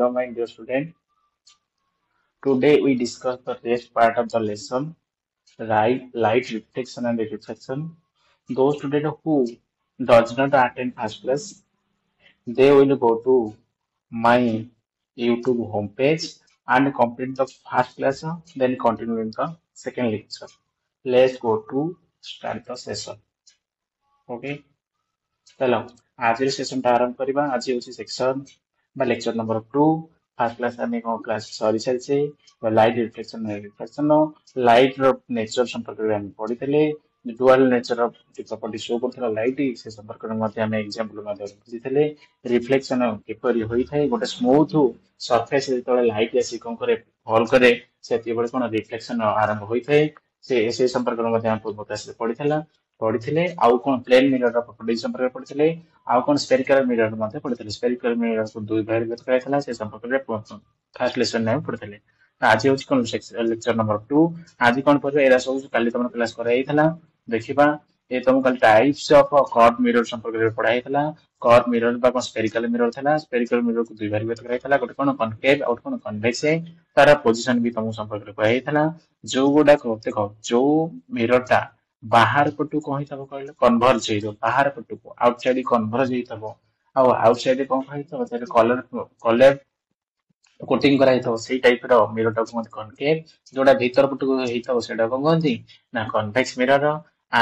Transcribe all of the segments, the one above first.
Welcome, my dear student. Today we discuss the rest part of the lesson, light reflection and reflection. Those students who does not attend first class, they will go to my YouTube homepage and complete the first class, then continue in the second lecture. Let's go to start the session. Okay. चलो आज session टा आरंभ करबा आज होची section बा lecture number 2 first class आमे को क्लास सॉरी से लाइट रिफ्लेक्शन लाइट रो नेचर संपर्क रे हम पढितले dual nature of the property show करथला लाइट से संपर्क रे मध्ये हम एग्जांपल मध्ये बुझितले रिफ्लेक्शन केपरि होई थाए गोटे स्मूथ सरफेस जेतले लाइट आसी कोन करे फॉल करे सेति बळे कोन रिफ्लेक्शन आरंभ होई थाए से संपर्क रे मध्ये हम पूर्व से पढ़ी आउ कौन प्लेन मिरर प्रॉपर्टी संपर्क पढ़ी आउ कौन स्फेरिकल मिरर मध्य पढ़ी स्फेरिकल मिरर को दुई भाग व्यक्त कराइला से संपर्क रे फर्स्ट लेसन में पढ़ी आज हूँ कौन लेक्चर नंबर 2 आज कौन पढ़े एरा सब काली तुम क्लास कराइला देखिबा ये तुम कल टाइप्स ऑफ कर्व मिरर संपर्क रे पढ़ाइला कर्व मिरर बा कौन स्फेरिकल मिरर थला स्फेरिकल मिरर को दुई भाग व्यक्त कराइला गोटे कौन कनकेव और कौन कन्वेक्स है तारा पोजीशन भी तुम संपर्क रे पढ़ाइला जो गुडा को देखो जो मिरर टा बाहर पटु कहि तब कहले कन्वर्ज हेतो बाहर पटु को आउटसाइड कन्वर्ज हेतबो आ आउटसाइड कोन कहि तब से कलर कलर कोटिंग करा हेतो सेही टाइप रो मिरर टा को कनकेव जोडा भीतर पटु को हेतो सेडा को कहंती ना कन्वेक्स मिरर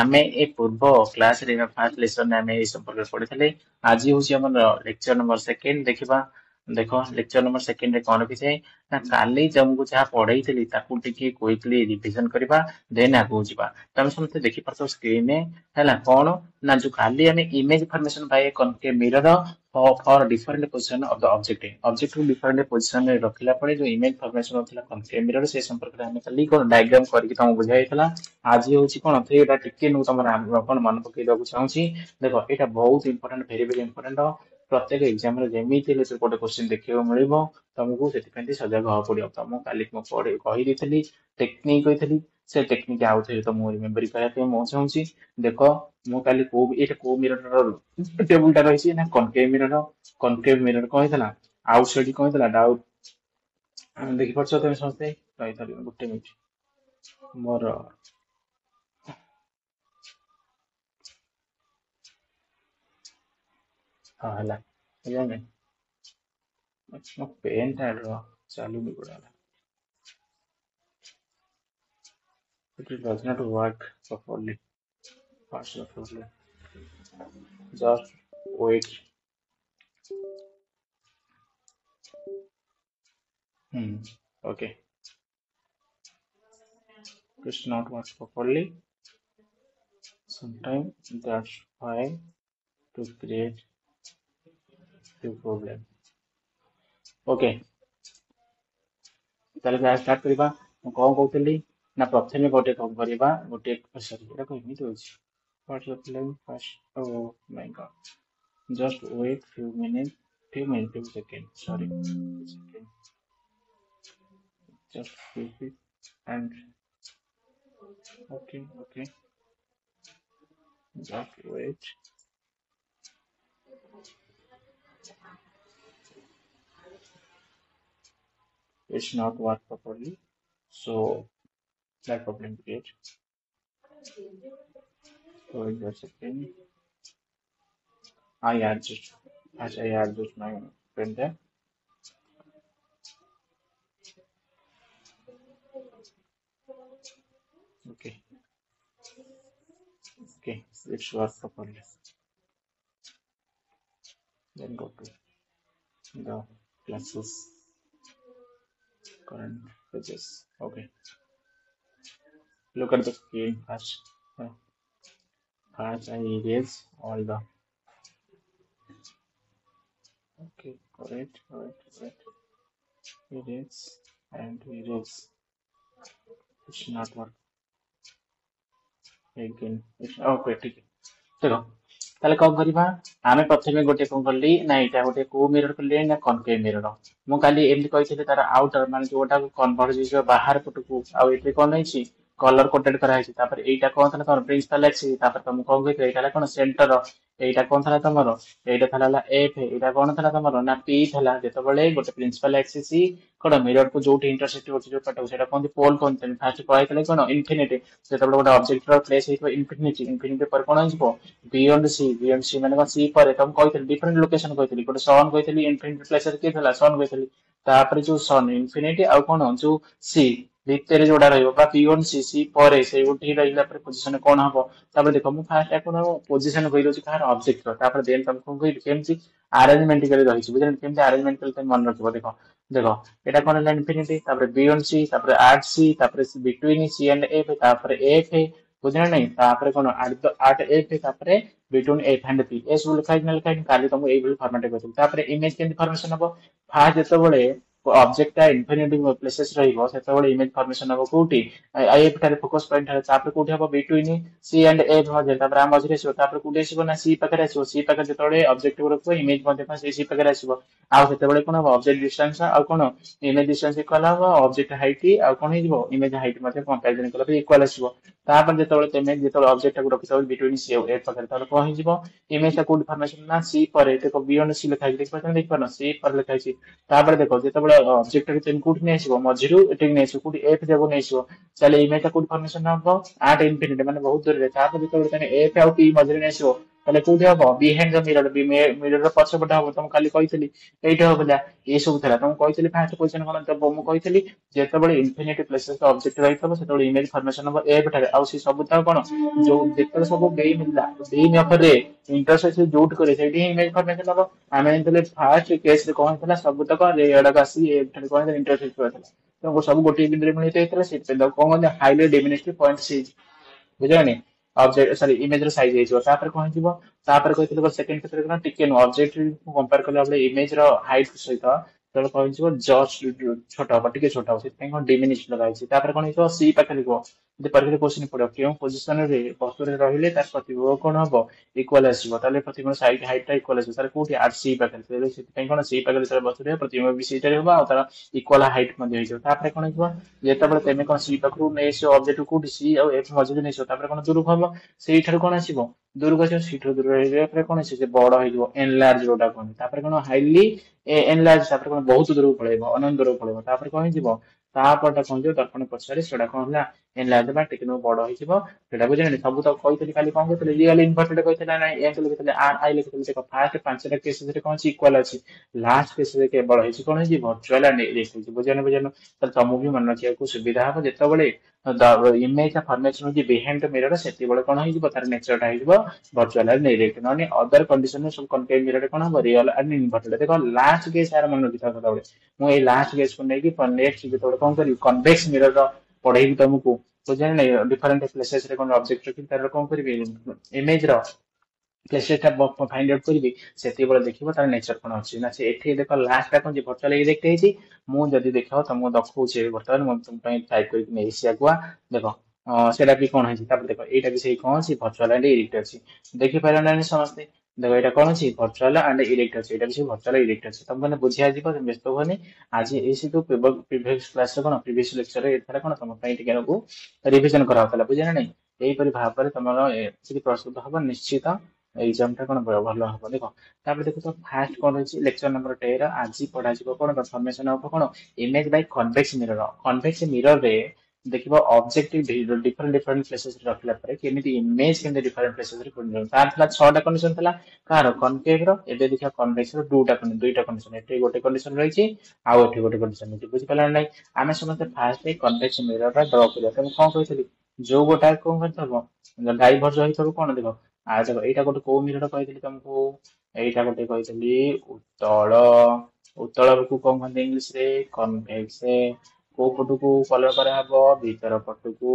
आमे ए पूर्व क्लास रे फर्स्ट लेसन आमे ए संपर्क पढितले आज होसी हमर लेक्चर नंबर 2 देखिबा देखो लेक्चर नंबर 2 रे कोन किसे ना काली जमको जहा पढाई थली ताकू टिके क्विकली रिवीजन करबा देन आगो जिबा तमे समते देखि परतो स्क्रीन ने हैला कोन ना जो खाली हमें इमेज फॉर्मेशन बाय कनके mirror for different position of the object को डिफरेंट पोजीशन में रखिला पड़े जो इमेज फॉर्मेशन होतला कनके मिरर से संपर्क रे हमें खाली कोन डायग्राम करके तुम बुझाइतला आज होची कोन एटा टिके नु तमर अपन मन पकई दबु चाहूची देखो एटा बहुत इंपोर्टेंट वेरी इंपोर्टेंट प्रत्येक एग्जाम रे जेमिति ले गोटे क्वेश्चन देखियो मिलिबो तुमको सेति सजग हो पड़ियो तुम काली को पढ़े कहि देथली टेक्निक कहिथली से टेक्निक आउ थे तो मो रिमेंबर करा पे मो चाहूची देखो मो काली को एटा को मिरर टेबल टा रहिसी ना कनकेव मिरर कहिथला आउटसाइड कहिथला डाउट देखि परछो तमे समझते कहिथली गुटे मिनिट मोर हां हला जाने अच्छा पेन था रो चालू भी पड़ा it does not work properly properly just wait okay it's not work properly sometimes that's why to create the problem okay ताले गाय स्टार्ट करिबा म कोन कहतली ना प्रथमे गोटे कोन करिबा गोटे सॉरी एटा को एमिति होछि what's the plan first oh my god just wait few seconds sorry second just keep it and okay just wait it's not work properly so that problem create wait a second I adjust my pen there okay it's work properly then go to the classes current pages okay look at the screen first first I erase all the okay correct erase and erase it's not work again it's okay ठीक है चलो ताले कौन करिबा आमे प्रथमे गोटे कोन करली ना एटा गोटे को मिरर करली ना कनकेव मिरर मु खाली एमति कहिथिले तार आउटर माने जोटा को कन्वर्ज जो बाहर पटको आ एते कोन हैछि कलर कोटेड करा हैछि तापर एटा कोन तने तोर प्रिंसिपल हैछि तापर तुम कोन कहि एटा कोन सेंटर এইটা কোন ଥିଲା ତମର এইଟା ଥିଲା ହେଲା ଏଫ ଏଇଟା କଣ ଥିଲା ତମର ନା ପି ଥିଲା ଯେତେବେଳେ ଗୋଟେ ପ୍ରିନ୍ସିପାଲ ଆକ୍ସିସ୍ କଣ ମିରର କୁ ଯୋଉଠି ଇଣ୍ଟରସେକ୍ଟ କରୁଛି ଯୋଉ ପାଟକୁ ସେଟା କହନ୍ତି ପୋଲ କହନ୍ତି ଫାଷ୍ଟ କହିଥିଲେ କଣ ଇନଫିନିଟି ଯେତେବେଳେ ଗୋଟେ ଅବଜେକ୍ଟ ର ପ୍ଲେସ ହେଇଥିବ ଇନଫିନିଟି ଇନଫିନିଟି ପରେ କଣ ହେଇଯିବ ବିୟଣ୍ଡ ସି ମାନେ କଣ ସି ପରେ ତମକୁ କହିଥିଲି ଡିଫରେଣ୍ଟ ଲୋକେସନ କହିଥିଲି ଗୋଟେ ସନ୍ କହିଥିଲି ଇନଫିନିଟି ପ୍ଲେସରେ କିଏ ଥିଲା ସନ୍ କହିଥିଲି ତାପରେ ଯୋଉ ସନ୍ ଇନଫିନିଟି ଆଉ କଣ ଯୋଉ ସି ଭିତରେ ଯୋଉଟା ରହିବ ବା ବିୟଣ୍ଡ ସି ସି ପରେ ସେଇଠି ରହିଲା ପରେ ପୋଜିସନ କଣ ହବ ତାପରେ ଦେଖ ମୁଁ ଫାଷ୍ଟ ଆପଣ ପୋଜିସନ କହିଦଉଛି କାହାର ଅବଜେକ୍ଟ ର ତାପରେ ଦେନ୍ ତମକୁ କଣ କହିବି କେମିତି ଆରେଞ୍ଜମେଣ୍ଟାଲି ରହିଛି ବୁଝିଲେ କେମିତି ଆରେଞ୍ଜମେଣ୍ଟାଲି ତମେ ମନେ ରଖିବ ଦେଖ ଦେଖ ଏଇଟା କଣ ହେଲା ଇନଫିନିଟି ତାପରେ ବିୟଣ୍ଡ ସି ତାପରେ ଆଟ୍ ସି ତାପରେ ବିଟୁଇନ୍ ସି ଆଣ୍ଡ ଏଫ ତାପରେ ଏଫ ବୁଝିଲେ ନାଇଁ ତାପରେ କଣ ଆଟ୍ ଏଫ ତାପରେ ବିଟୁଇନ୍ ଏଫ ଆଣ୍ଡ ପି ଏସବୁ ଲେଖା ହେଇକି ଲେଖା ହେଇକି କାଲି ତମକୁ ଏଇଭଳି ଫର୍ମାଟ କରିଥିଲି ତାପରେ ଇମେଜ କେମିତି ଫର୍ମେସନ ହବ ଫାଷ୍ଟ ଯେତେବେଳେ ଅବଜେକ୍ଟ ଟା ଇନଫିନିଟି ପ୍ଲେସେସ ରହିବ ସେତେବେଳେ ଇମେଜ ଫର୍ମେସନ ହବ କୋଉଠି ଏଫ ଠାରେ ଫୋକସ ପଏଣ୍ଟ ଠାରେ ତାପରେ କୋଉଠି ହବ ବିଟୁଇନ୍ ସି ଆଣ୍ଡ ଏଫ ମଝିରେ ତାପରେ ଆମ ମଝିରେ ଆସିବ ତାପରେ କୋଉଠି ଆସିବ ନା ସି ପାଖରେ ଆସିବ ସି ପାଖରେ ଯେତେବେଳେ ଅବଜେକ୍ଟ ରଖିବ ଇମେଜ ମଧ୍ୟ ସେଇ ସି ପାଖରେ ଆସିବ ଆଉ ସେତେବେଳେ କଣ ହବ ଅବଜେକ୍ଟ ଡିଷ୍ଟାନ୍ସ ଆଉ କଣ ଇମେଜ ଡିଷ୍ଟାନ୍ସ ଇକ୍ୱାଲ ହବ ଅବଜେକ୍ଟ ହାଇଟ୍ ଆଉ କଣ ହେଇଯିବ ଇମେଜ ହାଇଟ୍ ମଧ୍ୟ କମ୍ପାରିଜନ କଲା ଇକ୍ୱାଲ ଆସିବ ତାପରେ ଯେତେବେଳେ ତମେ ଯେତେବେଳେ ଅବଜେକ୍ଟ ଟାକୁ ରଖିଥାଉ ବିଟୁଇନ୍ ସି ଆଉ ଏଫ ପାଖରେ ତାହେଲେ କଣ ହେଇଯିବ ଇମେଜ ଟା କୋଉଠି ଫର୍ମେସନ ନା ସି ପରେ ଦେଖ ବିୟଣ୍ଡ ସି ଲେଖା ହେଇଛି ଦେଖିପାରୁଛନ୍ତି ଦେଖିପାରୁନ ସି ପରେ ଲେଖା ହେଇଛି ତାପରେ ଦେଖ ଯେତେବେଳେ ଅବଜେକ୍ଟ ଟାକୁ ତମେ କୋଉଠି ନେଇ ଆସିବ ମଝିରୁ ଏଠିକି ନେଇ ଆସିବ କୋଉଠି ଏଫ ଯାକୁ ନେଇ ଆସିବ ତାହେଲେ ଇମେଜ ଟା କୋଉଠି ଫର୍ମେସନ ହବ ଆଟ୍ ଇନଫିନିଟି ମାନେ ବହୁତ ଦୂରରେ ତାପରେ ଯେତେବେଳେ ତମେ ଏଫ ଆଉ ପି ମଝିରେ ନେଇ ଆସିବ ତାହେଲେ କୋଉଠି ହବ ବିହାଇଣ୍ଡ ଦ ମିରର ମିରର ପଛପଟେ ହବ ତମକୁ କାଲି କହିଥିଲି ଏଇଟା ହବ ପିଲା ଏଇ ସବୁ ଥିଲା ତମକୁ କହିଥିଲି ଫାଷ୍ଟ ପୋଜିସନ କଣ ଦବ ମୁଁ କହିଥିଲି ଯେତେବେଳେ ଇନଫିନିଟି ପ୍ଲେସେସ ଅବଜେକ୍ଟ ରହିଥିବ ସେତେବେଳେ ଇମେଜ ଫର୍ମେସନ ହବ ଏଫ ଠାରେ ଆଉ ସେ ସବୁ ତ କଣ ଯୋଉ ଯେତେବେଳେ ସବୁ ବେଇ ମିଳିଲା ବେଇ ଅଫରରେ ଇଣ୍ଟରସେକ୍ଟ ଯୋଉଠି କରିବେ ସେଇଠି ହିଁ ଇମେଜ ଫର୍ମେସନ ହବ ଆମେ ଯେତେବେଳେ ଫାଷ୍ଟ କେସରେ କଣ ହେଇଥିଲା ସବୁତକ ଏଗୁଡାକ ଆସି ଏଠାରେ କଣ ହେଇଥିଲା ଇଣ୍ଟରସେକ୍ଟ କରିଥିଲା ତେଣୁ ସବୁ ଗୋଟିଏ ବିନ୍ଦୁରେ ମିଳିତ ହେଇଥିଲା ସେଥିପାଇଁ ତାକୁ କଣ କହନ୍ତି ହାଇଲି ଡିମିନିଷ୍ଟିଭ ପଏଣ୍ଟ ସି ବୁଝିଲନି ଅବଜେକ୍ଟ ସରି ଇମେଜ ର ସାଇଜ ହେଇଯିବ ତାପରେ କଣ ହେଇଯିବ ତାପରେ କହିଥିଲେ ସେକେଣ୍ଡ କ୍ଷେତ୍ରରେ କଣ ଟିକେ ନୁହଁ ଅବଜେକ୍ଟ କମ୍ପେୟାର କଲା ବେଳେ ଇମେଜ ର ହାଇଟ ସହିତ ତେଣୁ କଣ ହେଇଯିବ ଜଷ୍ଟ ଛୋଟ ହବ ଟିକେ ଛୋଟ ହବ ସେଥିପାଇଁ କଣ ଡିମିନିଶ ଲଗାହେଇଛି ତାପରେ କଣ ହେଇଯିବ ସି ପାଖରେ ଲିଖିବ ଯଦି ପରୀକ୍ଷାରେ କ୍ୱେଶ୍ଚିନ୍ ପଡିବ କେଉଁ ପୋଜିସନରେ ବସ୍ତୁରେ ରହିଲେ ତାର ପ୍ରତିବିମ୍ବ କଣ ହବ ଇକ୍ୱାଲ ଆସିବ ତାହେଲେ ପ୍ରତିବିମ୍ବ ସାଇଡ ହାଇଟ ଟା ଇକ୍ୱାଲ ଆସିବ ତାହେଲେ କୋଉଠି ଆର୍ ସି ପାଖରେ ସେଥିପାଇଁ କଣ ସି ପାଖରେ ଯେତେବେଳେ ବସ୍ତୁ ରହିବ ପ୍ରତିବିମ୍ବ ବି ସେଇଟାରେ ହବ ଆଉ ତାର ଇକ୍ୱାଲ ହାଇଟ ମଧ୍ୟ ହେଇଯିବ ତାପରେ କଣ ହେଇଯିବ ଯେତେବେଳେ ତମେ କଣ ସି ପାଖରୁ ନେଇ ଆସିବ ଅବଜେକ୍ଟ କୋଉଠି ସି ଆଉ ଏଫ ମଝିରେ ନେଇ ଆସିବ ତାପରେ କଣ ଦୂରକୁ ହବ ସେଇଠାରୁ କଣ ଆସିବ ଦୂରକୁ ଆସିବ ସେଇଠାରୁ ଦୂର ହେଇଯିବା ପରେ କଣ ଆସିବ ବଡ ହେଇଯିବ ଏନଲାର୍ଜ ଯୋଉଟା କହନ୍ତି ତାପରେ କଣ ହାଇଲି ଏନଲାର୍ଜ ତାପରେ କଣ ବହୁତ ଦୂରକୁ ପଳେଇବ ଅନନ୍ତ ଦୂରକୁ ପଳେଇବ ତାପରେ କଣ ହେଇଯିବ ତାପରଟା କଣ ହେଇଯିବ ଦର୍ପଣ ପଛରେ ସେଟା କଣ ହେଲା ଏନଲାର୍ଜ ବା ଟିକେ ବଡ ହେଇଯିବ ସେଟା ବୁଝିଲେଣି ସବୁ ତ କହିଥିଲି କାଲି କଣ କହିଥିଲେ ରିଅଲ ଇନଭର୍ଟେଡ କହିଥିଲେ ନା ଏମିତି ଲେଖିଥିଲେ ଆର୍ ଆଇ ଲେଖିଥିଲେ ଦେଖ ଫାଷ୍ଟ ପାଞ୍ଚଟା କେସରେ କଣ ଅଛି ଇକ୍ୱାଲ ଅଛି ଲାଷ୍ଟ କେସରେ କେବଳ ହେଇଛି କଣ ହେଇଛି ଭର୍ଚୁଆଲ ଆଣ୍ଡ ଇରେକ୍ଟ ହେଇଛି ବୁଝିଲୁ ବୁଝିଲୁ ତାହେଲେ ତମକୁ ବି ମନେ ରଖିବାକୁ ସୁବିଧା ହବ ଯେତେବେଳେ ଇମେଜ ଫର୍ମେସନ ହଉଛି ବିହାଇଣ୍ଡ ମିରର ସେତେବେଳେ କଣ ହେଇଯିବ ତାର ନେଚରଟା ହେଇଯିବ ଭର୍ଚୁଆଲ ଆଣ୍ଡ ଇରେକ୍ଟ ନହେଲେ ଅଦର କଣ୍ଡିସନରେ ସବୁ କନକେଭ ମିରର କଣ ହବ ରିଅଲ ଆଣ୍ଡ ଇନଭର୍ଟେଡ ଦେଖ ଲାଷ୍ଟ କେସ ଆର ମନେ ରଖିଥାଉ ସଦାବେଳେ ମୁଁ ଏଇ ଲାଷ୍ଟ କେସକୁ ନେଇକି ନେକ୍ସଟ ଯେତେବେଳେ କଣ କରିବି କନଭେକ୍ସ ମିରର ପଢେଇବି ତମକୁ ବୁଝିଲେ ନାଇଁ ଡିଫରେଣ୍ଟ ପ୍ଲେସେସ ରେ କଣ ଅବଜେକ୍ଟ ରଖିବି ତାର କଣ କରିବି ଇମେଜ ର ପ୍ଲେସେସ ଟା ଫାଇଣ୍ଡ ଆଉଟ୍ କରିବି ସେତିକିବେଳେ ଦେଖିବ ତାର ନେଚର କଣ ଅଛି ନା ସେ ଏଠି ଦେଖ ଲାଷ୍ଟ ଟା କଣ ଭର୍ଚୁଆଲ ଇରେକ୍ଟ ହେଇଛି ମୁଁ ଯଦି ଦେଖିବ ତମକୁ ଦେଖଉଛି ବର୍ତ୍ତମାନ ମୁଁ ତୁମ ପାଇଁ ଟାଇପ କରିକି ନେଇଛି ଆଗୁଆ ଦେଖ ସେଇଟା ବି କଣ ହେଇଛି ତାପରେ ଦେଖ ଏଇଟା ବି ସେଇ କଣ ଅଛି ଭର୍ଚୁଆଲ ଆଣ୍ଡ ଇରେକ୍ଟ ଅଛି ଦେଖିପାରିଲ ନା ସମସ୍ତେ ଦେଖ ଏଇଟା କଣ ଅଛି ଭର୍ଚୁଆଲ ଆଣ୍ଡ ଇରେକ୍ଟ ଅଛି ଏଇଟା ବି ସେଇ ଭର୍ଚୁଆଲ ଇରେକ୍ଟ ଅଛି ତମେ ମାନେ ବୁଝିଆ ଯିବ ବ୍ୟସ୍ତ ହୁଅନି ଆଜି ଏଇ ସବୁ ପ୍ରିଭିୟସ କ୍ଲାସରେ କଣ ପ୍ରିଭିୟସ ଲେକ୍ଚରରେ ଏଠାରେ କଣ ତମ ପାଇଁ ଟିକେ ନାକୁ ରିଭିଜନ କରାହଉଥିଲା ବୁଝିଲ ନା ନାଇଁ ଏଇପରି ଭାବରେ ତମର ଏତିକି ପ୍ରସ୍ତୁତ ହବ ନିଶ୍ଚିତ ଏକ୍ସାମ ଟା କଣ ଭଲ ହବ ଦେଖ ତାପରେ ଦେଖ ଫାଷ୍ଟ କଣ ରହିଛି ଲେକ୍ଚର ନମ୍ବର 13 ଆଜି ପଢାଯିବ କଣ ଫର୍ମେସନ ହବ କଣ ଇମେଜ ବାଇ କନଭେକ୍ସ ମିରରରେ ଦେଖିବ ଅବଜେକ୍ଟିଭ ଡିଫରେଣ୍ଟ ଡିଫରେଣ୍ଟ ପ୍ଲେସେସ ରଖିଲା ପରେ କେମିତି ଇମେଜ କେମିତି ଡିଫରେଣ୍ଟ ପ୍ଲେସେସ ରେ ତାର ଥିଲା 6ଟା କଣ୍ଡିସନ ଥିଲା କାହାର କନକେଭ ର ଏବେ ଦେଖିବା କନଭେକ୍ସ ର ଦୁଇଟା କଣ୍ଡିସନ ଏଠି ଗୋଟେ କଣ୍ଡିସନ ରହିଛି ଆଉ ଏଠି ଗୋଟେ କଣ୍ଡିସନ ରହିଛି ବୁଝିପାରିଲ ନା ନାଇଁ ଆମେ ସମସ୍ତେ ଫାଷ୍ଟ କନଭେକ୍ସ ମିରର ଟା ଡ୍ର କରିବା ତେଣୁ କଣ କହିଥିଲି ଯୋଉ ଗୋଟା କଣ କରିଥବ ଡାଇଭର୍ଜ ହେଇଥିବ କଣ ଦେଖ ଆଉ ଦେଖ ଏଇଟା ଗୋଟେ କୋଉ ମିରର କହିଥିଲି ତମକୁ ଏଇଟା ଗୋଟେ କହିଥିଲି ଉତ୍ତଳ ଉତ୍ତଳକୁ କଣ କହନ୍ତି ଇଂଲିଶ ରେ କନଭେକ୍ସ କୋଉ ପଟକୁ କଲର କରାହବ ଭିତର ପଟକୁ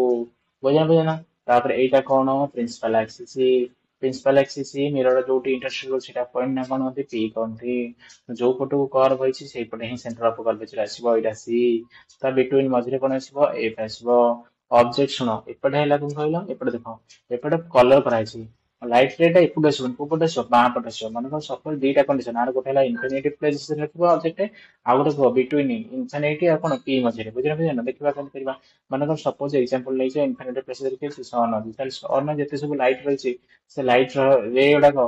ବୁଝା ତାପରେ ଏଇଟା କଣ ପ୍ରିନ୍ସିପାଲ ଆକ୍ସିସ ମିରର ଯୋଉଠି ଇଣ୍ଟରସେକ୍ଟ କରୁଛି ସେଟା ପଏଣ୍ଟ ନା କଣ କହନ୍ତି ପି କହନ୍ତି ଯୋଉ ପଟକୁ କର୍ଭ ହେଇଛି ସେଇପଟେ ହିଁ ସେଣ୍ଟର ଅଫ କର୍ଭେଚର ଆସିବ ଏଇଟା ସି ତା ବିଟୁଇନ ମଝିରେ କଣ ଆସିବ ଏଫ ଆସିବ ଅବଜେକ୍ଟ ଶୁଣ ଏପଟେ ହେଲା କଣ କହିଲ ଏପଟେ ଦେଖ ଏପଟେ କଲର କରାହେଇଛି ଲାଇଟ ରେଟା ଏପଟେ ଆସିବ କୋଉ ପଟେ ଆସିବ ବାଁ ପଟେ ଆସିବ ମାନେ ସପୋଜ ଦିଟା କଣ୍ଡିସନ ଆର ଗୋଟେ ହେଲା ଇନଫିନିଟି ପ୍ଲେସ ରଖିବ ଅବଜେକ୍ଟ ଆଉ ଗୋଟେ କୁହ ବିଟୁଇନ ଇନଫିନିଟି ଆଉ କଣ ପି ମଝିରେ ବୁଝିଲ ଦେଖିବା କେମିତି କରିବା ମାନେ ସପୋଜ ଏକ୍ସାମ୍ପଲ ନେଇଛ ଇନଫିନିଟି ପ୍ଲେସ ରଖିଛି ସନ୍ ଅଛି ତାହେଲେ ସନ୍ ଯେତେ ସବୁ ଲାଇଟ ରହିଛି ସେ ଲାଇଟ ର ରେ ଗୁଡାକ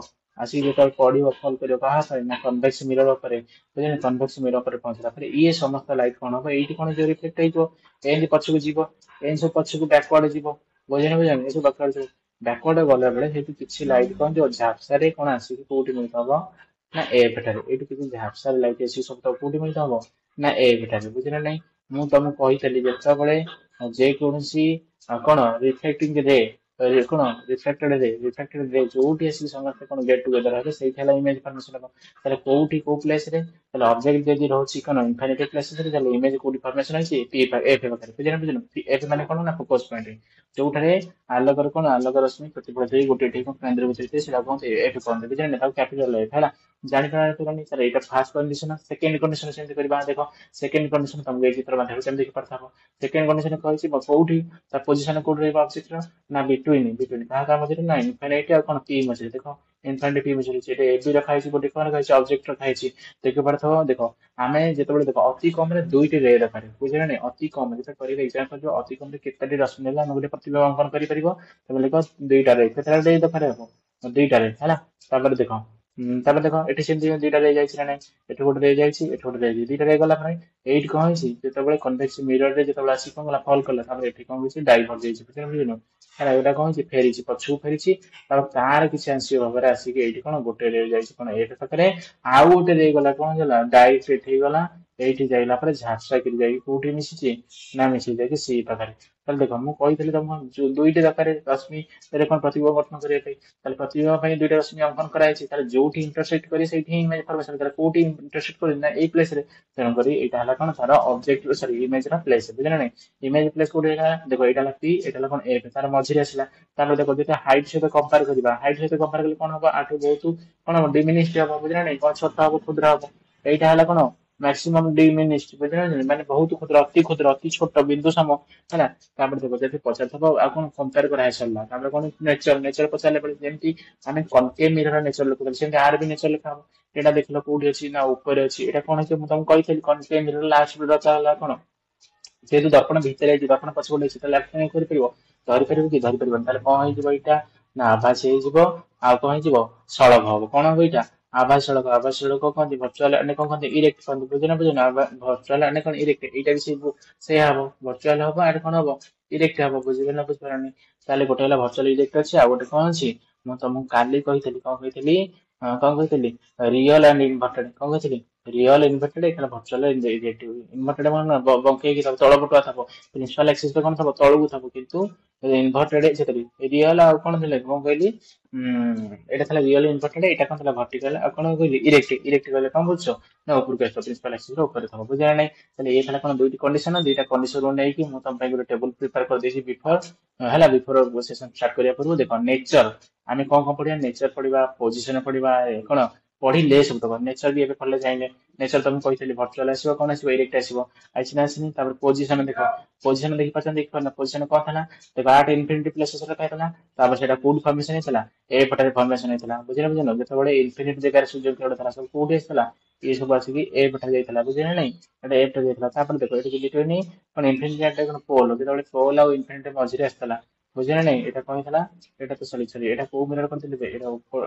ଆସିକି ଯେତେବେଳେ ପଡିବ ଫଲ୍ କରିବ କାହା ଉପରେ ନା କନଭେକ୍ସ ମିରର ଉପରେ, ବୁଝିଲେ କନଭେକ୍ସ ମିରର ଉପରେ ପହଞ୍ଚିଲା ପରେ ଇଏ ସମସ୍ତ ଲାଇଟ୍ କଣ ହବ ଏଇଠି କଣ ଯୋଉ ରିଫ୍ଲେକ୍ଟ ହେଇଯିବ ଏମିତି ପଛକୁ ଯିବ, ଏମିତି ସବୁ ପଛକୁ ବ୍ୟାକୱାର୍ଡ ଯିବ, ବୁଝିଲେ ଏ ସବୁ ବ୍ୟାକୱାର୍ଡ ଯିବ। ବ୍ୟାକୱାର୍ଡ ଗଲା ବେଳେ ସେଇଠୁ କିଛି ଲାଇଟ୍ କଣ ଯିବ ଝାପ୍ସାରେ କଣ ଆସିକି କୋଉଠି ମିଳିତ ହବ ନା ଏଫ୍ ଠାରେ, ଏଇଠୁ କିଛି ଝାପ୍ସାରେ ଲାଇଟ୍ ଆସିକି ସବୁ କୋଉଠି ମିଳିତ ହବ ନା ଏଫ୍ ଠାରେ, ବୁଝିଲେ ନାହିଁ। ମୁଁ ତମକୁ କହିଥିଲି ଯେତେବେଳେ ଯେକୌଣସି କଣ ରିଫ୍ଲେକ୍ଟିଂ ରେ କଣ ରିଫ୍ରାକ୍ଟେଡ ରେ ଯୋଉଠି ଆସିକି ସମସ୍ତେ କଣ ଗେଟ୍ ଟୁଗେଦର ହେବେ ସେଇଠି ହେଲା ଇମେଜ ଫର୍ମେସନ ହବ। ତାହେଲେ କୋଉଠି କୋଉ ପ୍ଲେସ ରେ, ତାହେଲେ ଅବଜେକ୍ଟ ଯଦି ରହୁଛି କଣ ଇନଫାଇନାଇଟ ପ୍ଲେସେସ୍ ତାହେଲେ ଇମେଜ କୋଉଠି ଫର୍ମେସନ ହେଇଛି ଏଫ୍ ପାଖରେ, ବୁଝିଲ ଏଫ୍ ମାନେ କଣ ନା ଫୋକସ ପଏଣ୍ଟ, ଯୋଉଠାରେ ଆଲୋକର କଣ ଆଲୋକ ରଶ୍ମି ପ୍ରତିଫଳିତ ହେଇ ଗୋଟେ ଠିକ କେନ୍ଦ୍ରୀଭୂତ ହେଇଥାଏ ସେଟା କୁହନ୍ତି ଏଫ୍ କହନ୍ତି, ବୁଝିଲେ ତାକୁ କ୍ୟାପିଟାଲ ଏଫ୍ ହେଲା। ଜାଣିପାରିଲାନି ତାହେଲେ ଏଇଟା ଫାର୍ଷ୍ଟ କଣ୍ଡିସନ। ସେକେଣ୍ଡ କଣ୍ଡିସନ ସେମିତି କରିବା, ଦେଖ ସେକେଣ୍ଡ କଣ୍ଡିସନ ତମକୁ ଏଇ ଚିତ୍ର ମାଧ୍ୟମରେ ସେମିତି ଦେଖିପାରୁଥିବ। ସେକେଣ୍ଡ କଣ୍ଡିସନ କହିଛି କୋଉଠି ତା ପୋଜିସନ କୋଉଠି ରହିବ ଅବଜେକ୍ଟର ନା ବିଟୁଇନ୍ କାହା କାହା ମଝିରେ ନା ଇନଫାଇନାଇଟ ଆଉ କଣ ପି ମଝିରେ, ଦେଖ ଇନଫାଇନାଇଟ ପି ମଝିରେ ଏଠି ଏବି ରଖା ହେଇଛି ଗୋଟେ କଣ ରଖା ହେଇଛି ଅବଜେକ୍ଟ ରଖା ହେଇଛି, ଦେଖିପାରୁଥିବ। ଦେଖ ଆମେ ଯେତେବେଳେ ଦେଖ ଅତି କମରେ ଦୁଇଟି ରେ ଦରକାର, ବୁଝିଲେ ନା ଅତି କମ ଯେତେବେଳେ କରିବେ ଏକ୍ସାମ୍ପଲ ଅତି କମରେ କେତେଟି ରଶ୍ମି ନେଲେ ଆମେ ଗୋଟେ ପ୍ରତିବିମ୍ବ ଅଙ୍କନ କରିପାରିବ, ତାପରେ ଦେଖ ଦୁଇଟା ରେ କେତେଟା ରେ ଦରକାର ହବ ଦୁଇଟାରେ ହେଲା। ତାପରେ ଦେଖ ତାପରେ ଦେଖ ଏଠି ସେମିତି ଦିଟା ରେ ଯାଇଛି ନା ନାଇଁ, ଏଠି ଗୋଟେ ରେ ଯାଇଛି ଏଠି ଗୋଟେ ରେ ଯାଇଛି, ଦିଟା ରେ ଗଲା ପରେ ଏଇଠି କଣ ହେଇଛି ଯେତେବେଳେ କନଭେକ୍ସ ମିରରରେ ଯେତେବେଳେ ଆସିକି କଣ କଲା ଫଲ୍ କଲା, ତାପରେ ଏଠି କଣ ହେଇଛି ଡାଇଭର୍ଟ ଯାଇଛି, ବୁଝିଲ ହେଲା। ଏଇଟା କଣ ହେଇଛି ଫେରିଛି ପଛକୁ ଫେରିଛି, ତାପରେ ତାର କିଛି ଆଂଶିକ ଭାବରେ ଆସିକି ଏଇଠି କଣ ଗୋଟେ ରେ ଯାଇଛି କଣ ଏଫ୍ ପାଖରେ, ଆଉ ଗୋଟେ ରେ ଗଲା କଣ ହେଲା ଡାଇରେକ୍ଟ ଏଠି ହେଇଗଲା, ଏଇଠି ଯାଇଲା ପରେ ଝାପ୍ସା କିରି ଯାଇକି କୋଉଠି ମିଶିଛି ନା ମିଶି ଯାଇକି ସି ପାଖରେ। ତାହେଲେ ଦେଖ ମୁଁ କହିଥିଲି ତମକୁ ଯୋଉ ଦୁଇଟି ଦରକାର ରଶ୍ମି ରେ କଣ ପ୍ରତିବିମ୍ବ ଗଠନ କରିବା ପାଇଁ, ତାହେଲେ ପ୍ରତିବିମ୍ବ ପାଇଁ ଦୁଇଟା ରଶ୍ମି ଅଙ୍କନ କରାଯାଇଛି, ତାହେଲେ ଯୋଉଠି ଇଣ୍ଟରସେକ୍ଟ କରି ସେଇଠି ହିଁ ଇମେଜ ଫର୍ମେସନ, ତାହେଲେ କୋଉଠି ଇଣ୍ଟରସେକ୍ଟ କରି ନା ଏଇ ପ୍ଲେସ ରେ, ତେଣୁକରି ଏଇଟା ହେଲା କଣ ତାର ଅବଜେକ୍ଟ ସରି ଇମେଜ ର ପ୍ଲେସ, ବୁଝିଲେ ନା ନାଇଁ। ଇମେଜ ପ୍ଲେସ କୋଉଠି ହେଲା ଦେଖ ଏଇଟା ହେଲା ପି ଏଇଟା ହେଲା କଣ ଏଫ୍, ତାର ମଝିରେ ଆସିଲା। ତାପରେ ଦେଖ ଯେତେ ହାଇଟ୍ ସହିତ କମ୍ପେୟାର କରିବା, ହାଇଟ୍ ସହିତ କମ୍ପେୟାର କଲେ କଣ ହବ ଆଠୁ ବହୁତ କଣ ଡିମିନିଷ୍ଟ ହବ, ବୁଝିଲେ ନାଇଁ କଣ ଛୋଟ ହବ କ୍ଷୁଦ୍ର ହବ। ଏଇଟା ହେଲା କଣ ମ୍ୟାକ୍ସିମମ୍ ଡିମିନିଷ୍ଟ, ବୁଝିଲେ ମାନେ ବହୁତ କ୍ଷୁଦ୍ର ଅତି ଛୋଟ ବିନ୍ଦୁ ସମ ହେଲା। ତାପରେ ଦେଖ ଯଦି ପଚାରିଥିବ ଆଉ କଣ କମ୍ପେୟାର କରାହେଇ ସାରିଲା, ତାପରେ କଣ ନେଚର ପଚାରିଲା ବେଳେ ଯେମିତି ଆମେ କନକେଭ୍ ମିରର ନେଚର ଲେଖୁଥିଲେ ସେମିତି ଆର ବି ନେଚର ଲେଖା ହବ। ଏଇଟା ଦେଖିଲ କୋଉଠି ଅଛି ନା ଉପରେ ଅଛି, ଏଇଟା କଣ ହେଇଛି ମୁଁ ତମକୁ କହିଥିଲି କନକେଭ୍ ମିରର ଲାଷ୍ଟ ରଚା ହେଲା କଣ, ଯେହେତୁ ଦର୍ପଣ ଭିତରେ ହେଇଛି ଦର୍ପଣ ପଛପଟେ ହେଇଛି ତାହେଲେ ଆକୁ କଣ କରିପାରିବ ଧରିପାରିବ କି ଧରିପାରିବନି, ତାହେଲେ କଣ ହେଇଯିବ ଏଇଟା ନା ଆଭାସ ହେଇଯିବ, ଆଉ କଣ ହେଇଯିବ ସଳଖ ହବ। କଣ ହବ ଏଇଟା ଆଭାସ ସଳଖ କହନ୍ତି ଭର୍ଚୁଆଲ ଆନେ କଣ କହନ୍ତି ଇରେକ୍ଟ କହନ୍ତି, ବୁଝୁନ ଭର୍ଚୁଆଲ ଆନେ କଣ ଇରେକ୍ଟ, ଏଇଟା ବି ସେଇଆ ହବ ଭର୍ଚୁଆଲ ହବ ଆଡେ କଣ ହବ ଇରେକ୍ଟ ହବ, ବୁଝିପାରିଲ ନା ବୁଝିପାରିଲନି। ତାହେଲେ ଗୋଟେ ହେଲା ଭର୍ଚୁଆଲ ଇରେକ୍ଟ ଅଛି, ଆଉ ଗୋଟେ କଣ ଅଛି ମୁଁ ତମକୁ କାଲି କହିଥିଲି କଣ କହିଥିଲି କଣ କହିଥିଲି ରିଅଲ ଆଣ୍ଡ ଇନଭର୍ଟେଡ, କଣ କହିଥିଲି ରିଅଲ ଇନଭର୍ଟେଡ ଏଇଟା ଭର୍ଚୁଆଲ ଇରେକ୍ଟିଭ। ଇନଭର୍ଟେଡ ମାନେ ବଙ୍କେଇକି ତଳ ପଟୁଆ ଥବ, ପ୍ରିନ୍ସିପାଲ ଆକ୍ସିସ କଣ ଥବ ତଳକୁ ଥବ, କିନ୍ତୁ ଇନଭର୍ଟେଡ ସେଥିରେ ରିଅଲ ଆଉ କଣ ଥିଲା କଣ କହିଲି ଏଇଟା ଥିଲା ରିଅଲ ଇନଭର୍ଟେଡ, ଏଇଟା କଣ ଥିଲା ଭର୍ଟିକାଲ, ଆଉ କଣ କହିଲି ଇରେକ୍ଟ କହିଲେ କଣ ବୁଝୁଛ ନା ଉପରକୁ ଆସିବ ପ୍ରିନ୍ସିପାଲ ଆକ୍ସିସ ର ଉପରେ ଥବ, ବୁଝିଲା ନାହିଁ। ତାହେଲେ ଏଇ ଥିଲା କଣ ଦୁଇଟି କଣ୍ଡିସନ, ଦିଟା କଣ୍ଡିସନ ନେଇକି ମୁଁ ତମ ପାଇଁ ଗୋଟେ ଟେବୁଲ ପ୍ରିପେୟାର କରିଦେଇଛି ବିଫୋର ହେଲା, ବିଫୋର ସେସନ ଷ୍ଟାର୍ଟ କରିବା ପୂର୍ବରୁ ଦେଖ ନେଚର ଆମେ କଣ କଣ ପଢିବା, ନେଚର ପଢିବା ପୋଜିସନ ପଢିବା କଣ ପଢିଲେ ସବୁ ତକ ନେଚର ବି ଏବେ ପଢିଲେ ଯାଇଲେ। ନେଚର ତମକୁ କହିଥିଲି ଭର୍ଚୁଆଲ ଆସିବ କଣ ଆସିବ ଇରେକ୍ଟ ଆସିବ, ଆସିଛି ନା ଆସିନି। ତାପରେ ପୋଜିସନ ଦେଖ ପୋଜିସନ ଦେଖିପାରୁଛନ୍ତି ଦେଖିପାରୁନ ପୋଜିସନ କଣ ଥିଲା ଦେଖ ଆଠ ଇନଫିନିଟି ପ୍ଲେସେସ୍ ଲେଖା ହେଇଥିଲା, ତାପରେ ସେଇଟା କୋଉଠି ଫର୍ମେସନ ହେଇଥିଲା ଏ ପଟରେ ଫର୍ମେସନ ହେଇଥିଲା, ବୁଝିଲ ଯେତେବେଳେ ଇନଫିନିଟି ଜାଗାରେ ସୂର୍ଯ୍ୟ କିରଣ ଥିଲା ସବୁ କୋଉଠି ଆସିଥିଲା ଇଏ ସବୁ ଆସିକି ଏ ପଟରେ ଯାଇଥିଲା, ବୁଝିଲେ ନାଇଁ ଏଟା ଏ ପଟରେ ଯାଇଥିଲା। ତାପରେ ଦେଖ ଏଠି ବିଟୁଇନ୍ କଣ ଇନଫିନିଟି କଣ ପୋଲ, ଯେତେବେଳେ ପୋଲ ଆଉ ଇନଫିନିଟି ମଝିରେ ଆସିଥିଲା, ବୁଝିଲେ ନାଇଁ ଏଇଟା କଣ ହେଇଥିଲା ଏଇଟା ତ ସରି ଏଇଟା କୋଉ ମିରର କରିଥିଲି ଏଇଟା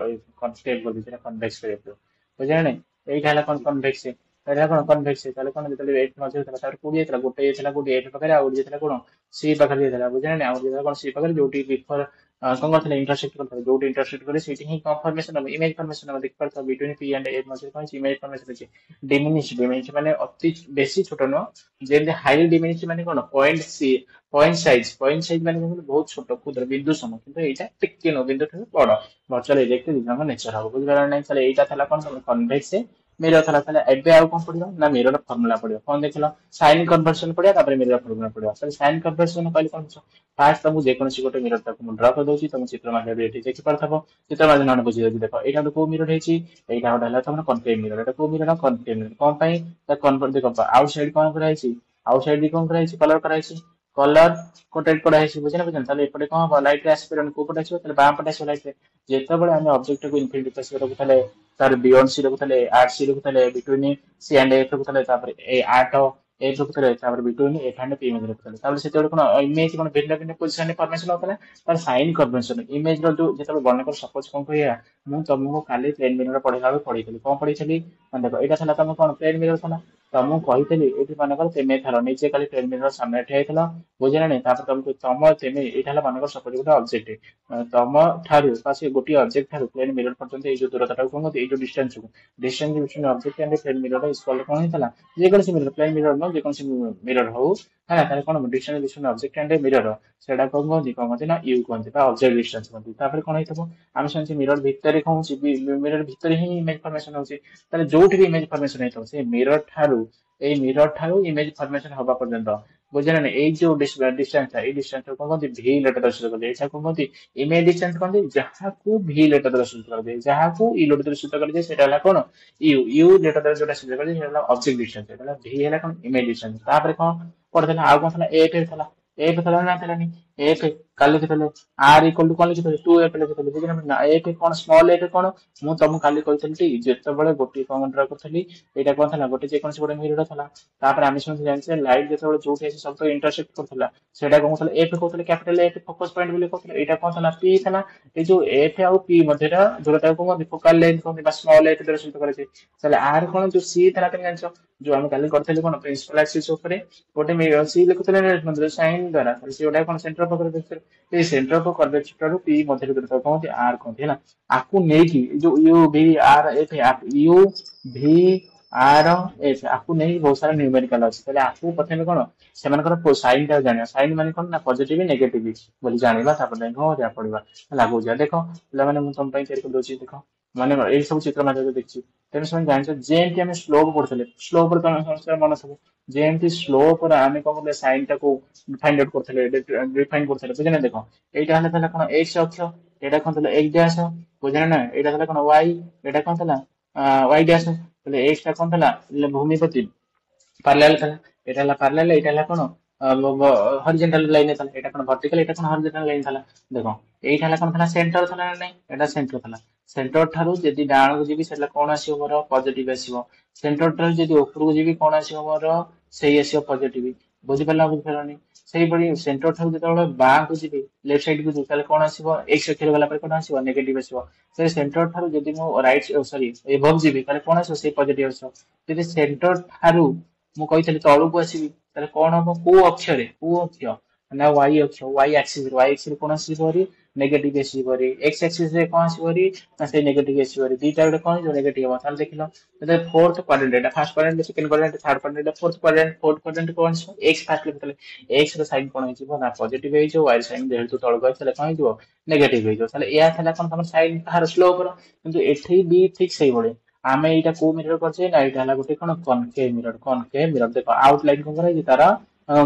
କନକେଭ୍ କରିଦେଇଛି ଏଇଟା କନଭେକ୍ସ କରିବାକୁ, ବୁଝିଲେ ନାଇଁ। ଏଇଟା ହେଲା କଣ କନଭେକ୍ସ, ଏଇଟା କଣ କନଭେକ୍ସ, ତାହେଲେ କଣ ଯେତେବେଳେ ଏଇଠି ମଝିରେ ଥିଲା ତାପରେ କୋଉଠି ଯାଇଥିଲା ଗୋଟେ ଯାଇଥିଲା କୋଉଠି ଏଫ୍ ପାଖରେ, ଆଉ ଗୋଟେ ଯାଇଥିଲା କଣ ସି ପାଖରେ ଯାଇଥିଲା, ବୁଝିଲେ ନାଇଁ ଆଉ ଗୋଟେ ଯାଇଥିଲା କଣ ସି ପାଖରେ ଯୋଉଠି ବିଫୋର କଣ କରିଥିଲେ ଇଣ୍ଟରସେକ୍ଟ କରିଥିଲେ, ଯୋଉଠି ଇଣ୍ଟରସେକ୍ଟ କରେ ସେଇଠି ହିଁ କଣ ଫର୍ମେସନ ହବ ଇମେଜ ଫର୍ମେସନ ହବ। ଦେଖିପାରୁଥିବ ବିଟୁଇନ୍ ପି ଆଣ୍ଡ ଏ ମଝିରେ କଣ ଅଛି ଇମେଜ ଫର୍ମେସନ ଅଛି। ଡିମିନିଶ ମାନେ ଅତି ବେଶୀ ଛୋଟ ନୁହଁ, ଯେମିତି ହାଇଲି ଡିମିନିଶ ମାନେ କଣ ପଏଣ୍ଟ ସାଇଜ ମାନେ କଣ ବହୁତ ଛୋଟ କ୍ଷୁଦ୍ର ବିନ୍ଦୁ ସମ, କିନ୍ତୁ ଏଇଟା ଟିକେ ନୁହଁ ବିନ୍ଦୁ ଠାରୁ ବଡ। ଭର୍ଚୁଆଲ ଇରେକ୍ଟ ଦି ଜଣଙ୍କ ନେଚର ହବ, ବୁଝିପାରିଲ ନାହିଁ। ତାହେଲେ ଏଇଟା ଥିଲା କଣ କନଭେକ୍ସ ମିରର ଥିଲା। ତାହେଲେ ଏବେ ଆଉ କଣ ପଡିବ ନା ମିରର ଫର୍ମୁଲା ପଡିବ, କଣ ଦେଖିଲ ସାଇନ କନଭର୍ସନ ପଡିବ, ତାପରେ ମିରର ଫର୍ମୁଲା ପଡିବ। ତାହେଲେ ସାଇନ କନଭର୍ସନ କହିଲେ କଣ ଫାର୍ଷ୍ଟ ତମକୁ ଯେକୌଣସି ଗୋଟେ ମିରର ଟାକୁ ମୁଁ ଡ୍ର କରିଦଉଛି, ତମ ଚିତ୍ର ମାଧ୍ୟମରେ ଏଠି ଦେଖିପାରୁଥିବ, ଚିତ୍ର ମାଧ୍ୟମରେ ବୁଝିଯାଉଛି। ଦେଖ ଏଇଟା ଗୋଟେ କୋଉ ମିରର ହେଇଛି, ଏଇଟା ଗୋଟେ ହେଲା ତମର କନକେଭ୍ ମିରର, ଏଇଟା କୋଉ ମିରର କନକେଭ୍ ମିରର, କଣ ପାଇଁ ଦେଖ ଆଉଟ ସାଇଡ କଣ କରାହେଇଛି, ଆଉଟ ସାଇଡ କଣ କରାହେଇଛି କଲର କରାହେଇଛି, କଲର କୋଟେଡ କରାହେଇଛି, ବୁଝିଲେ ବୁଝିଲେ। ତାହେଲେ ଏପଟେ କଣ ହବ ଲାଇଟ ରେ ଆସିପାରିବନି, କୋଉ ପଟେ ଆସିବ ତାହେଲେ ବାମ ପଟେ ଆସିବ ଲାଇଟ ରେ। ଯେତେବେଳେ ଆମେ ଅବଜେକ୍ଟକୁ ଇନଫିନିଟି ପ୍ଲେସ ରଖୁଥିଲେ, ତାର ବିୟଣ୍ଡ ସି ରଖୁଥିଲେ ଆର୍ଟ ସି ରଖୁଥିଲେ, ବିଟୁଇନ୍ ସି ଆଣ୍ଡ ଏଫ ରଖୁଥିଲେ, ତାପରେ ଏ ଆର୍ଟ A ରଖୁଥିଲେ ତାପରେ between F and P image ରଖୁଥିଲେ ତାପରେ ସେତେବେଳେ କଣ ଇମେଜ କଣ ଭିନ୍ନ ଭିନ୍ନ ପୋଜିସନରେ ଫର୍ମେସନ ହଉଥିଲା ତାର ସାଇନ କନଭେନସନ ଇମେଜ ର ଯୋଉ ଯେତେବେଳେ ବର୍ଣ୍ଣକ ସପୋଜ କଣ କହିବା ମୁଁ ତମକୁ କାଲି ପ୍ଲେନ ମିରର ପଢେଇଲା ବେଳେ ପଢେଇଥିଲି କଣ ପଢେଇଥିଲି ମାନେ ଦେଖ ଏଇଟା ଥିଲା ତମ କଣ ପ୍ଲେନ ମିରର ଥିଲା ତ ମୁଁ କହିଥିଲି ଏଇଠି ମନେକର ତେମେ ଥର ନିଜେ କାଲି ପ୍ଲେନ ମିରର ସାମ୍ନାରେ ଠିଆ ହେଇଥିଲ ବୁଝିଲା ନାହିଁ ତାପରେ ତମକୁ ତମ ତେମେ ଏଇଟା ହେଲା ମନେକର ସପୋଜ ଗୋଟେ ଅବଜେକ୍ଟ ତମ ଠାରୁ ବା ସେ ଗୋଟିଏ ଅବଜେକ୍ଟ ଠାରୁ ପ୍ଲେନ ମିରର ପର୍ଯ୍ୟନ୍ତ ଏଇ ଯୋଉ ଦୂରତାଟାକୁ କଣ କହନ୍ତି ଏଇ ଯୋଉ ଡିଷ୍ଟାନ୍ସକୁ distance between object and plane mirror is called କଣ ହେଇଥିଲା ଯେକୌଣସି ମିରର ପ୍ଲେନ ମିରର ନୁହଁ ଯେକୌଣସି ମିରର ହଉ ହେଲା ତାହେଲେ କଣ distance between object and mirror ସେଟା କଣ କହନ୍ତି ନା ୟୁ କହନ୍ତି ବା ଅବଜେକ୍ଟ ଡିଷ୍ଟାନ୍ସ କହନ୍ତି ତାପରେ କଣ ହେଇଥିବ ଆମେ ଶୁଣିଛେ ମିରର ଭିତରେ କଣ ହଉଛି ମିରର ଭିତରେ ହିଁ ଇମେଜ ଫର୍ମେସନ ହଉଛି ତାହେଲେ ଯୋଉଠି ବି ଇମେଜ ଫର୍ମେସନ ହେଇଥିବ ସେ ମିରର ଠାରୁ ଇମେଜ ଫର୍ମେସନ ହବା ପର୍ଯ୍ୟନ୍ତ ବୁଝିଲେ ନା ଏଇ ଯୋଉ ଡିଷ୍ଟାନ୍ସ ଏଇ ଡିଷ୍ଟାନ୍ସ କଣ କହନ୍ତି ଭି ଲେଟର ସୂଚିତ କରନ୍ତି ଏଇଟା କଣ କହନ୍ତି ଇମେଜ ଡିଷ୍ଟାନ୍ସ କହନ୍ତି ଯାହାକୁ ଭି ଲେଟର ସୂଚିତ କରାଯାଏ ଯାହାକୁ ଇ ଲେଟର ସୂଚିତ କରାଯାଏ ସେଟା ହେଲା କଣ ୟୁ ଲେଟର ଯୋଉଟା ସୂଚିତ କରାଯାଏ ସେଟା ହେଲା ଅବଜେକ୍ଟ ଡିଷ୍ଟାନ୍ସ ସେଟା ହେଲା ଭି ହେଲା କଣ ଇମେଜ ଡିଷ୍ଟାନ୍ସ ତାପରେ କଣ ପଢିଥିଲା ଆଉ କଣ ଥିଲା ଏଫ ଥିଲା ଏଫ ଥିଲା ନା ଥିଲାନି ଏଫ କାଲି ଲେଖିଥିଲେ ଆର ଇକ୍ୱାଲ ଟୁ କଣ ଲେଖିଥିଲେ 2f ଲେଖିଥିଲେ ବୁଝିଲେ ନା ଏଫ କଣ ସ୍ମଲ ଏଫ କଣ ମୁଁ ତମକୁ କାଲି କହିଥିଲି ଯେତେବେଳେ ଗୋଟିଏ କଣ ଡ୍ର କରିଥିଲି ଏଇଟା କଣ ଥିଲା ଗୋଟେ ଯେକୌଣସି ଗୋଟେ ମିରର ଥିଲା ତାପରେ ଆମେ ସମସ୍ତେ ଜାଣିଛେ ଲାଇଟ ଯେତେବେଳେ ଯୋଉଠି ଆସି ସବୁ ଇଣ୍ଟରସେକ୍ଟ କରୁଥିଲା ସେଇଟା କଣ କହୁଥିଲେ ଏଫ କହୁଥିଲେ କ୍ୟାପିଟାଲ ଏଫ ଫୋକସ ପଏଣ୍ଟ ବୋଲି କହୁଥିଲେ ଏଇଟା କଣ ଥିଲା ପି ଥିଲା ଏଇ ଯୋଉ ଏଫ ଆଉ ପି ମଧ୍ୟରେ ଯୋଉଟାକୁ କହନ୍ତି ଫୋକାଲ ଲେନ୍ଥ କହନ୍ତି ବା ସ୍ମଲ ଏଫ ଦ୍ୱାରା ସୂଚିତ କରାଯାଏ ତାହେଲେ ଆର କଣ ଯୋଉ ସି ଥିଲା ତମେ ଜାଣିଛ ଯୋଉ ଆମେ କାଲି କରିଥିଲେ କଣ ପ୍ରିନ୍ସିପାଲ ଆକ୍ସିସ୍ ଉପରେ ଗୋଟେ ସି ଲେଖୁଥିଲେ ସାଇନ ଦ୍ୱାରା ସେ ଗୋଟା କଣ ସେଣ୍ଟର ଅଫ କର୍ଭେଚର ଏଇ ସେଣ୍ଟର ଅଫ କର୍ଭେଚର ରୁ ପି ମଧ୍ୟରେ ଦୂରତା କହନ୍ତି ଆର କହନ୍ତି ହେଲା ଆକୁ ନେଇକି ଏଇ ଯୋଉ U V R F U V R F ଆକୁ ନେଇ ବହୁତ ସାରା ନ୍ୟୁମେରିକାଲ ଅଛି ତାହେଲେ ଆକୁ ପ୍ରଥମେ କଣ ସେମାନଙ୍କର ସାଇନ ଟା ଜାଣିବା ସାଇନ ମାନେ କଣ ନା ପଜିଟିଭ ନେଗେଟିଭ ବୋଲି ଜାଣିବା ତାପରେ ଯାଇ କଣ କରିବା ପଡିବା ଲାଗୁ ଯିବା ଦେଖ ପିଲାମାନେ ମୁଁ ତମ ପାଇଁ ତିଆରି କରିଦଉଛି ଦେଖ ମାନେ ଏଇ ସବୁ ଚିତ୍ର ମାଧ୍ୟମରେ ଦେଖିଛି ତେଣୁ ସେମାନେ ଜାଣିଛ ଯେମିତି ଆମେ ସ୍ଲୋପ ପଢୁଥିଲେ ସ୍ଲୋପ ରେ ତମେ ସମସ୍ତଙ୍କ ମନେ ଥିବ ଯେମିତି ସ୍ଲୋପ ରେ ଆମେ କଣ କରୁଥିଲେ ସାଇନ ଟାକୁ ଫାଇଣ୍ଡ ଆଉଟ୍ କରୁଥିଲେ ଡିଫାଇନ୍ କରୁଥିଲେ ବୁଝିଲେ ଦେଖ ଏଇଟା ହେଲା ଥିଲା କଣ ଏକ୍ସ ଅକ୍ଷ ଏଇଟା କଣ ଥିଲା ଏକ୍ସ ଡ୍ୟାସ ବୁଝିଲେ ନା ଏଇଟା ଥିଲା କଣ ୱାଇ ଏଇଟା କଣ ଥିଲା ୱାଇ ଡ୍ୟାସ ତାହେଲେ ଏକ୍ସ ଟା କଣ ଥିଲା ଭୂମି ପ୍ରତି ପାର୍ଲାଲ ଥିଲା ଏଇଟା ହେଲା ପାର୍ଲାଲ ଏଇଟା ହେଲା କଣ ହରିଜେଣ୍ଟାଲ ଲାଇନ ଥିଲା ଏଇଟା କଣ ଭର୍ଟିକାଲ ଏଇଟା କଣ ହରିଜେଣ୍ଟାଲ ଲାଇନ ଥିଲା ଦେଖ ଏଇଟା ହେଲା କଣ ଥିଲା ସେଣ୍ଟର ଥିଲା ନା ନାଇଁ ଏଇଟା ସେଣ୍ଟର ଥିଲା ସେଣ୍ଟର ଠାରୁ ଯଦି ଡାଣକୁ ଯିବି ସେଟା କଣ ଆସିବ ମୋର ପଜିଟିଭ ଆସିବ ସେଣ୍ଟର ଠାରୁ ଯଦି ଉପରକୁ ଯିବି କଣ ଆସିବ ମୋର ସେଇ ଆସିବ ପଜିଟିଭ ବୁଝିପାରିଲା ବୁଝିପାରିଲନି ସେଇଭଳି ସେଣ୍ଟର ଠାରୁ ଯେତେବେଳେ ବାଁକୁ ଯିବି ଲେଫ୍ଟ ସାଇଡ୍ କୁ ଯିବି ତାହେଲେ କଣ ଆସିବ ଏକ୍ସ ଅକ୍ଷରେ ଗଲା ପରେ କଣ ଆସିବ ନେଗେଟିଭ ଆସିବ ସେ ସେଣ୍ଟର ଠାରୁ ଯଦି ମୁଁ ରାଇଟ ସରି ଏଭବ ଯିବି ତାହେଲେ କଣ ଆସିବ ସେଇ ପଜିଟିଭ ଆସିବ ଯଦି ସେଣ୍ଟର ଠାରୁ ମୁଁ କହିଥିଲି ତଳକୁ ଆସିବି ତାହେଲେ କଣ ହବ କୋଉ ଅକ୍ଷ ନା ୱାଇ ଅକ୍ଷ ୱାଇ ଆକ୍ସିସ କଣ ଆସିବ ଭାରି ନେଗେଟିଭ ଆସିବ ଭାରି ଏକ୍ସ ଆକ୍ସିସ ରେ କଣ ଆସିବ ଭାରି ନା ସେଇ ନେଗେଟିଭ ଆସିବ ଭାରି ଦିଟା ଗୋଟେ କଣ ହେଇଯିବ ନେଗେଟିଭ ହବ ତାହେଲେ ଦେଖିଲ ଫୋର୍ଥ କ୍ୱାଡ୍ରାଣ୍ଟ ଏଟା ଫାର୍ଷ୍ଟ କ୍ୱାଡ୍ରାଣ୍ଟ ସେକେଣ୍ଡ କ୍ୱାଡ୍ରାଣ୍ଟ ଥାର୍ଡ କ୍ୱାଡ୍ରାଣ୍ଟ ଫୋର୍ଥ କ୍ୱାଡ୍ରାଣ୍ଟ କଣ ଆସିବ ଏକ୍ସ ଫାର୍ଷ୍ଟ ଲେଖିଥିଲେ ଏକ୍ସ ର ସାଇନ୍ କଣ ହେଇଯିବ ନା ପଜିଟିଭ ହେଇଯିବ ୱାଇ ସାଇନ୍ ଯେହେତୁ ତଳକୁ ଅଛି ତାହେଲେ କଣ ହେଇଯିବ ନେଗେଟିଭ ହେଇଯିବ ତାହେଲେ ଏହା ଥିଲା କଣ ତମର ସାଇନ୍ କାହାର ସ୍ଲୋପ ର କିନ୍ତୁ ଏଠି ବି ଠିକ ସେଇଭଳି ଆମେ ଏଇଟା କୋଉ ମିରର କରିଛେ ନା ଏଇଟା ହେଲା ଗୋଟେ କଣ କନକେଭ ମିରର ଦେଖ ଆଉଟ ଲାଇନ କଣ କରାଯାଇଛି ତାର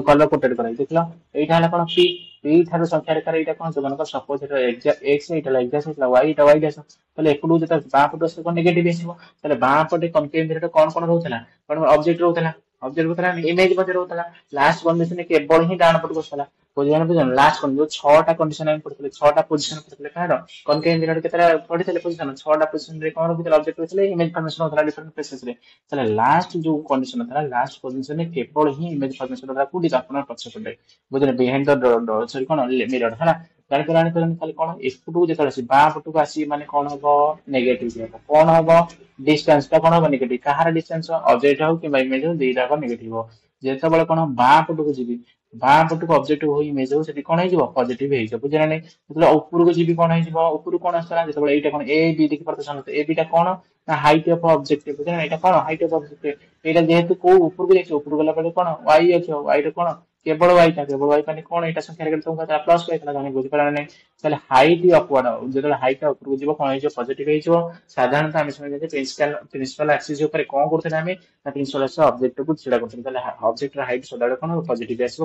କଲର କୋଟେଡ କରାଯାଇଛି ଦେଖିଲ ଏଇଟା ହେଲା କଣ ପି ପି ଠାରୁ ସଂଖ୍ୟା ରେଖାର ଏଇଟା କଣ ସେମାନଙ୍କର ସପୋଜ ଏକ୍ସ ଏଇଟା ହେଲା ଏକ୍ସ ହେଇଥିଲା ୱାଇ ଏଇଟା ୱାଇ ଡ୍ୟାସ ତାହେଲେ ଏପଟକୁ ଯେତେବେଳେ ବାଁ ପଟୁ ଆସିବ କଣ ନେଗେଟିଭ ଆସିବ ତାହେଲେ ବାଁ ପଟେ କନକେଭ ମିରର କଣ କଣ ରହୁଥିଲା କଣ ଅବଜେକ୍ଟ ରହୁଥିଲା ଇମେଜ ମଧ୍ୟ ରହୁଥିଲା ଲାଷ୍ଟ କଣ୍ଡିସନ କେବଳ ହିଁ ଡାହାଣ ପଟକୁ ଆସୁଥିଲା ବୁଝିପାରିଲ ଲାଷ୍ଟ ଯୋଉ ଛଅଟା କଣ୍ଡିସନ ଆମେ ପଢିଥିଲେ ଛଅଟା ପୋଜିସନ ପଢିଥିଲେ କାହାର କନକେଭ ମିରର କେତେଟା ପଢିଥିଲେ ପୋଜିସନ ଛଅଟା ପୋଜିସନ ରେ କଣ ରହୁଥିଲା ଅବଜେକ୍ଟ ରହୁଥିଲେ ଇମେଜ ଫର୍ମେସନ ହଉଥିଲା ଡିଫରେଣ୍ଟ ପ୍ଲେସେସ ରେ ତାହେଲେ ଲାଷ୍ଟ ଯୋଉ କଣ୍ଡିସନ ଥିଲା ଲାଷ୍ଟ ପୋଜିସନ ରେ କେବଳ ହିଁ ଇମେଜ ଫର୍ମେସନ ହଉଥିଲା କୋଉଠି ଆପଣଙ୍କ ପଛପଟେ ବୁଝିଲେ ବିହାଇଣ୍ଡ ଦ ସରି କଣ ମିରର ହେଲା ଜାଣିପାରିଲାନି ଖାଲି କଣ ଏପଟକୁ ଯେତେବେଳେ ଆସିବ ବାଁ ପଟକୁ ଆସିବି ମାନେ କଣ ହବ ନେଗେଟିଭ ହବ କଣ ହବ ଡିଷ୍ଟାନ୍ସ ଟା କଣ ହବ ନେଗେଟିଭ କାହାର ଡିଷ୍ଟାନ୍ସ ଅବଜେକ୍ଟ ହଉ କିମ୍ବା ଇମେଜ ହଉ ଦିଟାକ ନେଗେଟିଭ ହବ ଯେତେବେଳେ କଣ ବାଁ ପଟକୁ ଯିବି ବାଁ ପଟକୁ ଅବଜେକ୍ଟ ହଉ ଇମେଜ ହଉ ସେଠି କଣ ହେଇଯିବ ପଜିଟିଭ ହେଇଯିବ ବୁଝିଲା ନାଇଁ ଯେତେବେଳେ ଉପରକୁ ଯିବି କଣ ହେଇଯିବ ଉପରକୁ କଣ ଆସିଲା ଯେତେବେଳେ ଏଇଟା କଣ ଏ ବି ଦେଖିପାରୁଛ ସମସ୍ତେ ଏ ବିଟା କଣ ନା ହାଇଟ୍ ଅଫ ଅବଜେକ୍ଟ ବୁଝିଲା ଏଇଟା କଣ ହାଇଟ୍ ଅଫ ଅବଜେକ୍ଟ ଏଇଟା ଯେହେତୁ କୋଉ ଉପରକୁ ଯାଇଛି ଉପରକୁ ଗଲା ପରେ କଣ ୱାଇ ଅଛି ୱାଇ ର କଣ କେବଳ ୱାଇ ମାନେ କଣ ଏଇଟା ସଂଖ୍ୟା ରେଖା ତମକୁ ପ୍ଲସ କହିଥିଲା ତମେ ବୁଝିପାରିଲା ନାହିଁ ତାହେଲେ ହାଇଟ୍ ଅପୱାର୍ଡ ଯେତେବେଳେ ହାଇଟ୍ ଉପରକୁ ଯିବ କଣ ହେଇଯିବ ପଜିଟିଭ ହେଇଯିବ ସାଧାରଣତଃ ଆମେ ସମୟରେ ପ୍ରିନ୍ସିପାଲ ଆକ୍ସିସ୍ ଉପରେ କଣ କରୁଥିଲେ ଆମେ ନା ପ୍ରିନ୍ସିପାଲ ଆକ୍ସିସ୍ ଅବଜେକ୍ଟକୁ ଛିଡା କରୁଥିଲେ ତାହେଲେ ଅବଜେକ୍ଟର ହାଇଟ୍ ସଦାବେଳେ କଣ ପଜିଟିଭ ଆସିବ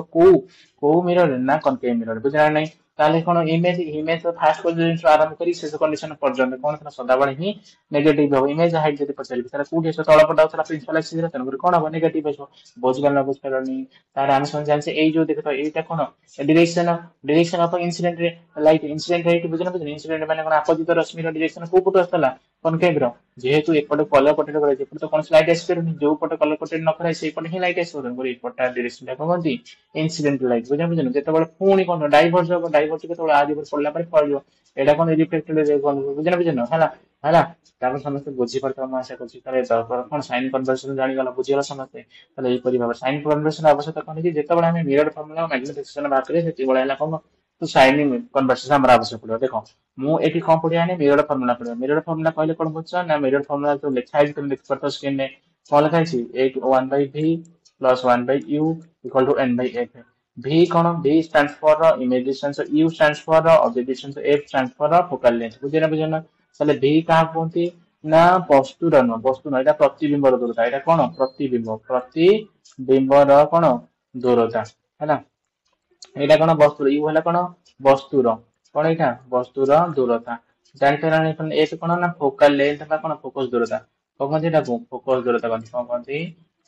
କୋଉ ମିରର ନା କନକେଭ ମିରର ବୁଝିଲା ନାହିଁ ताले कोन इमेज इमेज फास्ट कंडीशन आरंभ करी शेष कंडीशन पर्यंत कोन था सदाबळे ही नेगेटिव हो इमेज हाइट जति पचारि तारा कोठी असो तळ पटा असला प्रिंसिपल एक्सिस तन कर कोन हो नेगेटिव हो बुझ गलनी तार हम समझ जान से ए जो देखो एटा कोन direction of incident light incident light बुझना बुझना इंसिडेंट माने कोन अपोजिट रश्मि डायरेक्शन को पट असला कनकेव रो जेहेतु एक पट कलर कोटेड करे जे पट कोन लाइट एस्पेर जो पट कलर कोटेड न करे से पट ही लाइट एस्पेर करे एक पट डायरेक्शन ता कोनती इंसिडेंट लाइट बुझना बुझना जेते बळे पुणी कोन डाइवर्ज के तोला आज ऊपर पड़ला पर पड़ एटा कोन रिफ्लेक्टेड रे कोन बुझना बुझना हला हला तापर समस्त बुझी परता म आशा करछि तारे कोन साइन कन्वर्जन जानि गला बुझी गला समस्त ताले ए परि भाबे साइन कन्वर्जन आवश्यकता कोन कि जेते बळे हम मिरर फार्मूला मैग्नेटिक बात करे सेति बळे हला कोन तो साइन कन्वर्जन हमरा आवश्यक पड़ो देखो मु एठी कोन पडिया ने मिरर फार्मूला कहले कोन बुझछ ना मिरर फार्मूला तो लिखा है तुम लिख परतो स्क्रीन ने कोन लिखा है एक 1 by v plus 1 by u equal to n by f v cone v stands for image distance u stands for object distance f stands for focal length बुझेना बुझेना चले v का कोनती ना वस्तु न एटा प्रतिबिंब दूरता एटा कोन प्रतिबिंब कोन दूरता हैना एटा कोन वस्तु यू हला कोन वस्तुर कोन एटा वस्तुर दूरता जानि पेरानी कोन ए कोन ना फोकल लेंथ बा कोन फोकस दूरता कोन एटा फोकस दूरता कोन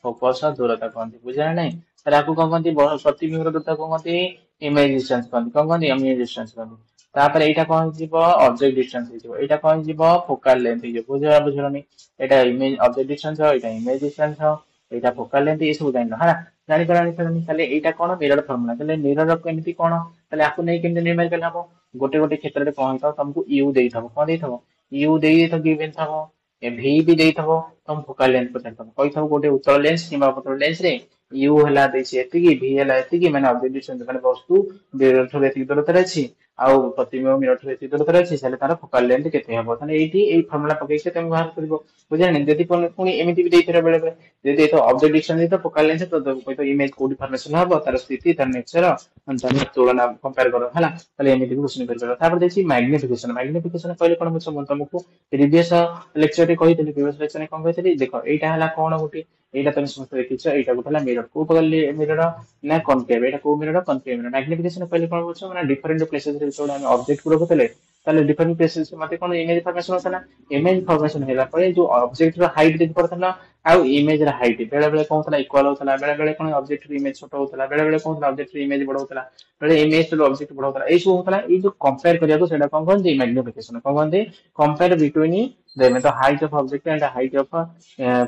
फोकस दूरता कोन बुझा नै तारा को कोन प्रतिबिंब दूरता कोन इमेज डिस्टेंस कोन इमेज डिस्टेंस कोन तापर एटा कोन जीवो ऑब्जेक्ट डिस्टेंस जीवो एटा कोन जीवो फोकल लेंथ जीवो बुझानी एटा इमेज ऑब्जेक्ट डिस्टेंस हो एटा इमेज डिस्टेंस हो एटा फोकल लेंथ ए सब जानिलो हला जानि करानी ताले एटा कोन मिरर फार्मूला ताले मिरर केमिति कोन ताले आकु नै केमिति निर्माण करला हो गोटे गोटे क्षेत्र रे कोन था तुमको यू देई थबो कोन देई थबो यू देई तो गिवन थबो ए भी देई थबो तुम फोकल लेंथ पचार थबो कहि थबो गोटे उत्तल लेंस किबा पतल लेंस रे यू हला देसी एतिकी भी हला एतिकी माने ऑब्जेक्ट डिस्टेंस माने वस्तु मिरर थरे एतिकी दूरता अछि आउ प्रतिबिंब मिरर थरे एतिकी दूरता अछि सेले तार फोकल लेंथ केते हबो ताने एठी ए फार्मूला पकै के तुम बाहर करबो बुझानी जति पुनी एमिति भी देई थरे बेले बेले जति तो ऑब्जेक्ट डिस्टेंस दे तो फोकल लेंथ तो कोइ तो इमेज कोडी फॉर्मेशन हबो तार स्थिति तार नेचर अंतने तुलना कंपेयर करो हला ताले एमिति क्वेश्चन कर करो तापर देखि मैग्निफिकेशन पहिले कोन मुछ तुमको प्रीवियस लेक्चर रे कहि देली प्रीवियस लेक्चर ने कोन कहितली देखो एटा हला कोन गुटी एटा तुम समस्त देखिछ एटा गुटला मिरर को पगल मिरर ना कॉनकेव एटा को मिरर कॉनकेव मिरर मैग्निफिकेशन पहिले कोन बुझो माने डिफरेंट प्लेसेस रे जोड हम ऑब्जेक्ट को रखतले ताले डिफरेंट प्लेसेस मते कोन इमेज फॉर्मेशन होतला इमेज फॉर्मेशन हैला परे जो ऑब्जेक्ट रो हाइट देखि पड़तला आ इमेज रा हाइट बेले बेले कोन थला इक्वल होतला बेले बेले कोन ऑब्जेक्ट रो इमेज छोट होतला बेले बेले कोन ऑब्जेक्ट रो इमेज बड़ होतला बेले इमेज रो ऑब्जेक्ट बड़ होतला ए सब होतला ए जो कंपेयर करिया को सेटा कोन कोन मैग्निफिकेशन कोन कोन कंपेयर बिटवीन देमे तो height of object and height of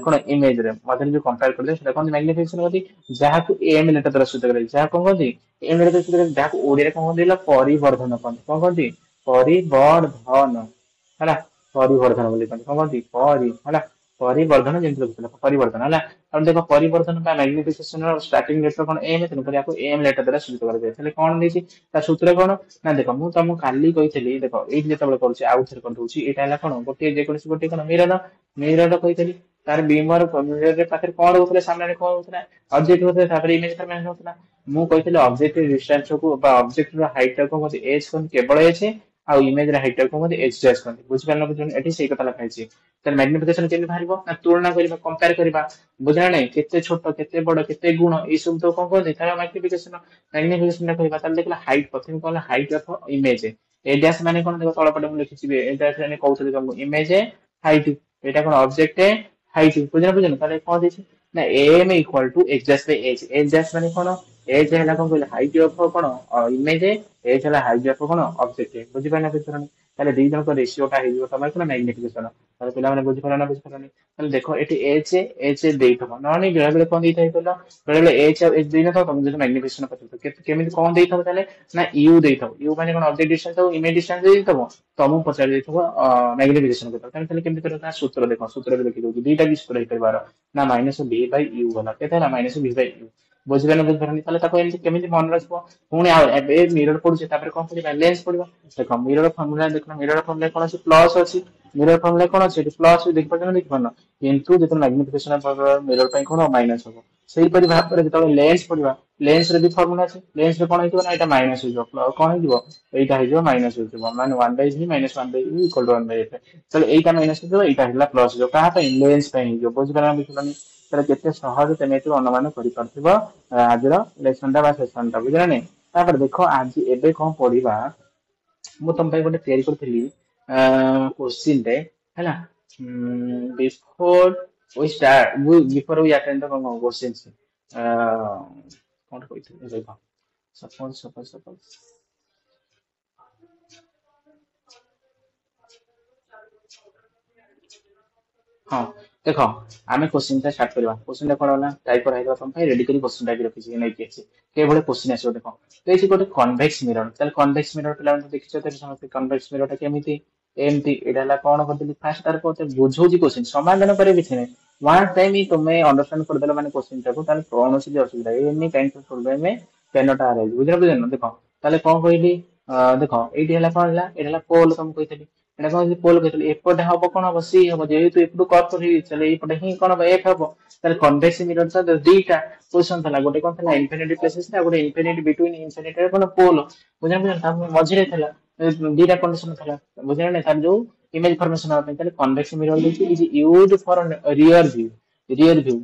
कोन इमेज रे मधन जो कंपेयर करले सेटा कोन मैग्निफिकेशन होती जहा को एम लेटर द्वारा सूचित करे जहा कोन कोन एम लेटर सूचित करे जहा को ओडिया कोन देला परिवर्धन कोन कोन परिवर्धन हला परिवर्धन बोली कोन कोन परि हला परिवर्धन जेंति लिखला परिवर्धन हला अब देखो परिवर्धन का मैग्निफिकेशन रो स्टार्टिंग लेटर कोन एम तेन पर याको एम लेटर द्वारा सूचित करे जाय तले कोन देछि ता सूत्र कोन ना देखो मु तुम काली कहितली देखो एइ जेते बळे करछि आउ थर कोन दोछि एटा हला कोन गोटे जे कोनसी गोटे कोन मिरर कहितली तार बीमर मिरर रे पाखर कोन होतले सामने रे कोन होतला ऑब्जेक्ट होतले तापर इमेज फॉर्मेशन होतला मु कहितली ऑब्जेक्ट डिस्टेंस को बा ऑब्जेक्ट रो हाइट को मते एज कोन केवल एज आ इमेज रे हाइट को मते एच डैश कोन बुझ पारना बुझन एठी सेही कथा लिखा छै त मैग्निफिकेशन केमि भारिबो ना तुलना करिबा कंपेयर करिबा बुझना नै केते छोट केते बड़ केते गुण ई सब तो कोन कोन तार मैग्निफिकेशन करिबा त देखला हाइट प्रथम कहला height of image A dash माने कोन देखो तळ पटे मु लिखिछि ए डैश माने कहउतले तुम इमेज हाइट एटा कोन ऑब्जेक्ट हाइट बुझना ताले कोन दिछि ना M equal to X dash by H dash माने कोन एज है कोन कहले हाइट ऑफ कोन इमेज एज है हाइट ऑफ कोन ऑब्जेक्ट बुझि पाना पिछरनी ताले दी जन को रेशियो का हेजो तमार कोन मैग्निफिकेशन ताले पिला माने बुझि पाना ताले देखो एटी एच देई थबो ननी बेले बेले कोन देई थाइ तोला बेले बेले एच देई न तुम जो मैग्निफिकेशन पछो केमिति कोन देई थबो ताले ना यू देई थबो यू माने कोन ऑब्जेक्ट डिस्टेंस और इमेज डिस्टेंस देई थबो तुम पचार देई थबो मैग्निफिकेशन को ताले केमिति करता सूत्र देखो सूत्र लिखि दो दुईटा भी सूत्र हेतै बार ना माइनस v बाय u वाला केते ना माइनस v बाय u बुझिबेन बुझिबेन ताले ताको एमति केमिति मन रखबो पुणी आ ए मिरर पडुचे तापर कोन पडिबा लेंस पडिबा देखो मिरर फार्मूला देखना मिरर फार्मूला कोन अछि प्लस अछि मिरर फार्मूला कोन अछि प्लस देख पडन देख पडन किंतु जेतो मैग्निफिकेशन पर मिरर पय कोन माइनस हो सेही परि भाग पर जेतो लेंस पडिबा लेंस रे भी फार्मूला अछि लेंस रे कोन हेतिबो ना एटा माइनस हो जो कोन हेतिबो एटा हे जो माइनस हो जो माने 1 by v minus 1 by u equal to 1 by f चलो एटा माइनस हो जो एटा हिला प्लस जो कहा पे लेंस पे जो बुझबेन बुझबेन ताले केते सहज तमे तो अनुमान करि परथिबो आजर लेसन दा बा सेशन दा बुझला नै ତାପରେ ଦେଖ ଆଜି ଏବେ କଣ ପଢିବା ମୁଁ ତମ ପାଇଁ ଗୋଟେ ତିଆରି କରିଥିଲି କୋଶ୍ଚିନ୍ ଟେ ହେଲା before we start before we attend the questions कौन कहते देखो सपोज हाँ देख आम क्वेश्चन स्टार्ट करवा क्वेश्चन कौन है टाइप कराइबा तुम रेडी कर क्वेश्चन टाइप रखी नहीं किए क्वेश्चन आस देख तो ये गोटे कन्वेक्स मिरर कन्वेक्स मिरर पे देखिए समझते कन्वेक्स मिरर केमी एमती यहाँ कौन कर फास्ट तार बुझे क्वेश्चन समाधान करे किसी नहीं वन टाइम ही तुम्हें अंडरस्टांड करदे मैंने क्वेश्चन टाक कौन सी असुविधा एनी काइंड ऑफ प्रॉब्लम में कैन अराइज बुझल देख ताले कौन कहली देख ये कौन है पोल तुम कही এটা কଣ পোল କହିଥିଲି ଏପଟେ ହବ କଣ ହବ ସି ହବ ଯେହେତୁ ଏପଟୁ କଟ୍ କରି ତାହେଲେ ଏପଟେ ହିଁ କଣ ହବ ଏଫ୍ ହବ ତାହେଲେ କନଭେକ୍ସ ମିରର ତ ଦିଟା ପୋଜିସନ ଥିଲା ଗୋଟେ କଣ ଥିଲା ଇନଫିନିଟି ପ୍ଲେସେସ୍ ଥିଲା ଗୋଟେ ଇନଫିନିଟି ବିଟୱିନ୍ ଇନଫିନିଟି ରେ କଣ ପୋଲ ବୁଝିଲ ତା ମଝିରେ ଥିଲା ଦିଟା କଣ୍ଡିସନ ଥିଲା ବୁଝିଲ ନା ତାର ଯୋଉ ଇମେଜ ଫର୍ମେସନ ହବା ପାଇଁ ତାହେଲେ କନଭେକ୍ସ ମିରର ଦେଇଛି is used for rear view